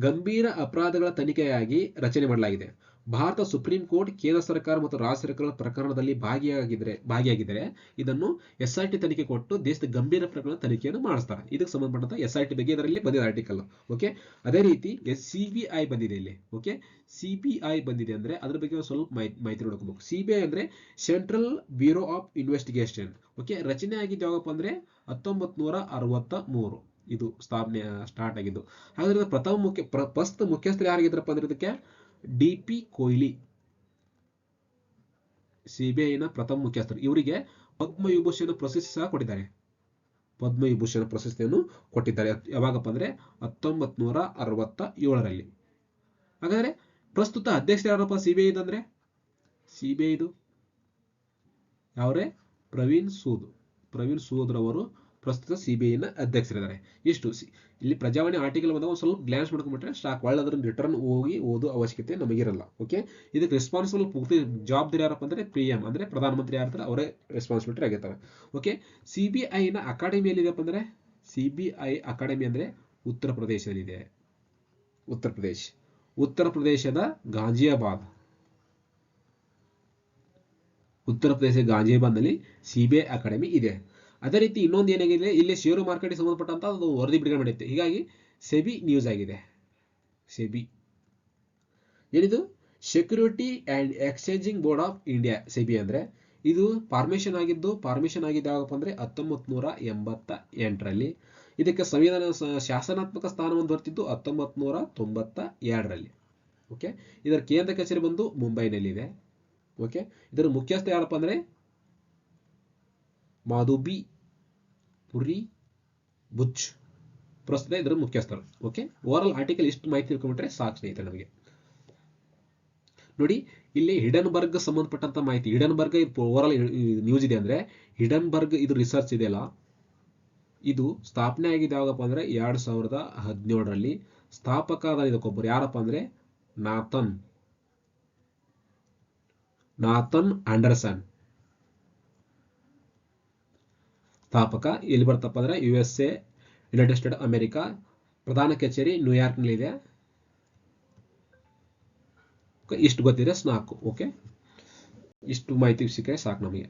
ಗಂಭೀರ ಅಪರಾಧಗಳ ತನಿಖೆಯಾಗಿ ರಚನೆ ಮಾಡಲಾಗಿದೆ. ಭಾರತ ಸುಪ್ರೀಂ ಕೋರ್ಟ್, ಕೇಂದ್ರ ಸರ್ಕಾರ ಮತ್ತು ರಾಜ್ಯ ಸರ್ಕಾರದ ಪ್ರಕರಣದಲ್ಲಿ ಭಾಗಿಯಾಗಿದ್ದರೆ ಇದನ್ನು SIT ತನಿಖೆ ಕೊಟ್ಟು ದೇಶದ ಗಂಭೀರ ಪ್ರಕರಣ ತನಿಖೆಯನ್ನು ಮಾಡಿಸ್ತಾರೆ. ಇದಕ್ಕೆ ಸಂಬಂಧಪಟ್ಟಂತ SIT ಬಗ್ಗೆ ಇದರಲ್ಲಿ ಬಂದಿದೆ ಆರ್ಟಿಕಲ್. ಓಕೆ, ಅದೇ ರೀತಿ CBI ಬಂದಿದೆ ಇಲ್ಲಿ. ಓಕೆ, CBI ಬಂದಿದೆ ಅಂದ್ರೆ ಅದ್ರ ಬಗ್ಗೆ ಸ್ವಲ್ಪ ಮಾಹಿತಿ ನೋಡ್ಕೋಬೇಕು. CBI ಅಂದ್ರೆ central bureau of investigation. Okay, ರಚನೆ ಆಗಿದ್ದು ಯಾವಪ್ಪ ಅಂದ್ರೆ 1963 ಇದು ಸ್ಥಾಪನೆ ಸ್ಟಾರ್ಟ್ ಆಗಿದ್ದು. ಹಾಗಾದ್ರೆ ಪ್ರಸ್ತುತ ಮುಖ್ಯಸ್ಥರು ಯಾರಾಗಿದ್ರಪ್ಪ ಅಂದ್ರೆ ಇದಕ್ಕೆ DP ಕೊಹ್ಲಿ, CBIನ ಪ್ರಥಮ ಮುಖ್ಯಸ್ಥರು. ಇವರಿಗೆ ಪದ್ಮವಿಭೂಷಣ ಪ್ರಶಸ್ತಿ ಸಹ ಕೊಟ್ಟಿದ್ದಾರೆ. ಪದ್ಮವಿಭೂಷಣ ಪ್ರಶಸ್ತಿಯನ್ನು ಕೊಟ್ಟಿದ್ದಾರೆ. ಯಾವಾಗಪ್ಪ ಅಂದ್ರೆ 1967ರಲ್ಲಿ. ಹಾಗಾದ್ರೆ ಪ್ರಸ್ತುತ ಅಧ್ಯಕ್ಷರು ಯಾರಪ್ಪ CBI ಅಂದ್ರೆ? CBI ಯಾವ್ರೆ? ಪ್ರವೀಣ್ ಸೂದ್ ರವರು ಪ್ರಸ್ತುತ CBIನ ಅಧ್ಯಕ್ಷರಿದ್ದಾರೆ. ಇಷ್ಟು ಇಲ್ಲಿ ಪ್ರಜಾವಾಣಿ ಆರ್ಟಿಕಲ್ ಬಂದಾಗ ಒಂದು ಸ್ವಲ್ಪ ಗ್ಲಾನ್ಸ್ ಮಾಡ್ಕೊಂಡ್ಬಿಟ್ರೆ ಸ್ಟಾಕ್ ಒಳ್ಳೆದ್ರ ರಿಟರ್ನ್ ಹೋಗಿ ಓದೋ ಅವಶ್ಯಕತೆ ನಮಗಿರಲ್ಲ. ಓಕೆ, ಇದಕ್ಕೆ ರೆಸ್ಪಾನ್ಸಿಬಲ್ ಪೂರ್ತಿ ಜವಾಬ್ದಾರಿ ಯಾರಪ್ಪ ಅಂದ್ರೆ PM ಅಂದ್ರೆ ಪ್ರಧಾನಮಂತ್ರಿ ಯಾರ್ತಾರೆ ಅವರೇ ರೆಸ್ಪಾನ್ಸಿಬಿಲಿಟಿ ಆಗಿರ್ತಾರೆ. ಓಕೆ, CBIನ ಅಕಾಡೆಮಿ ಎಲ್ಲಿದೆಪ್ಪ ಅಂದ್ರೆ CBI ಅಕಾಡೆಮಿ ಅಂದ್ರೆ ಉತ್ತರ ಪ್ರದೇಶದಲ್ಲಿದೆ. ಉತ್ತರ ಪ್ರದೇಶದ ಗಾಜಿಯಾಬಾದ್ನಲ್ಲಿ CBI ಅಕಾಡೆಮಿ ಇದೆ. ಅದೇ ರೀತಿ ಇನ್ನೊಂದು ಏನಾಗಿದೆ, ಇಲ್ಲಿ ಷೇರು ಮಾರ್ಕೆಟ್ಗೆ ಸಂಬಂಧಪಟ್ಟಂತ ಒಂದು ವರದಿ ಬಿಡುಗಡೆ ಮಾಡುತ್ತೆ. ಹೀಗಾಗಿ ಸೆಬಿ ನ್ಯೂಸ್ ಆಗಿದೆ. ಸೆಬಿ ಏನಿದು? Security and exchanging board of India. SEBI ಅಂದ್ರೆ ಇದು ಫಾರ್ಮೇಶನ್ ಆಗಿದ್ದು ಯಾವಪ್ಪ ಅಂದ್ರೆ 1988ರಲ್ಲಿ. ಇದಕ್ಕೆ ಶಾಸನಾತ್ಮಕ ಸ್ಥಾನವನ್ನು ದೊರೆತಿದ್ದು 1992ರಲ್ಲಿ. ಓಕೆ, ಇದರ ಕೇಂದ್ರ ಕಚೇರಿ ಬಂದು ಮುಂಬೈನಲ್ಲಿದೆ. ಓಕೆ, ಇದರ ಮುಖ್ಯಸ್ಥ ಯಾರಪ್ಪ ಅಂದರೆ ಮಾಧುಬಿ ಪುರಿ ಬುಚ್, ಪ್ರಸ್ತುತ ಇದರ ಮುಖ್ಯಸ್ಥರು. ಓಕೆ, ಓವರಾಲ್ ಆರ್ಟಿಕಲ್ ಇಷ್ಟು ಮಾಹಿತಿ ತಿಳ್ಕೊಂಡ್ಬಿಟ್ರೆ ಸಾಕು ಸ್ನೇಹಿತರೆ ನಮಗೆ. ನೋಡಿ, ಇಲ್ಲಿ ಹಿಡನ್ಬರ್ಗ್ ಸಂಬಂಧಪಟ್ಟಂತ ಮಾಹಿತಿ. ಹಿಡನ್ಬರ್ಗ್ ಓವರಾಲ್ ನ್ಯೂಸ್ ಇದೆ ಅಂದ್ರೆ, ಹಿಡನ್ಬರ್ಗ್ ಇದು ರಿಸರ್ಚ್ ಇದೆಯಲ್ಲ, ಇದು ಸ್ಥಾಪನೆ ಆಗಿದೆ ಯಾವಾಗಪ್ಪ ಅಂದ್ರೆ 2017ರಲ್ಲಿ. ಸ್ಥಾಪಕ ಇದಕ್ಕೊಬ್ಬರು ಯಾರಪ್ಪ ಅಂದ್ರೆ ನಾಥನ್ ಆಂಡರ್ಸನ್ ಸ್ಥಾಪಕ. ಎಲ್ಲಿ ಬರ್ತಪ್ಪ ಅಂದ್ರೆ USA, ಯುನೈಟೆಡ್ ಸ್ಟೇಟ್ ಅಮೆರಿಕಾ. ಪ್ರಧಾನ ಕಚೇರಿ ನ್ಯೂಯಾರ್ಕ್ನಲ್ಲಿ ಇದೆ. ಇಷ್ಟು ಗೊತ್ತಿದೆ ಸಾಕು. ಓಕೆ, ಇಷ್ಟು ಮಾಹಿತಿ ಸಿಕ್ಕರೆ ಸಾಕು ನಮಗೆ.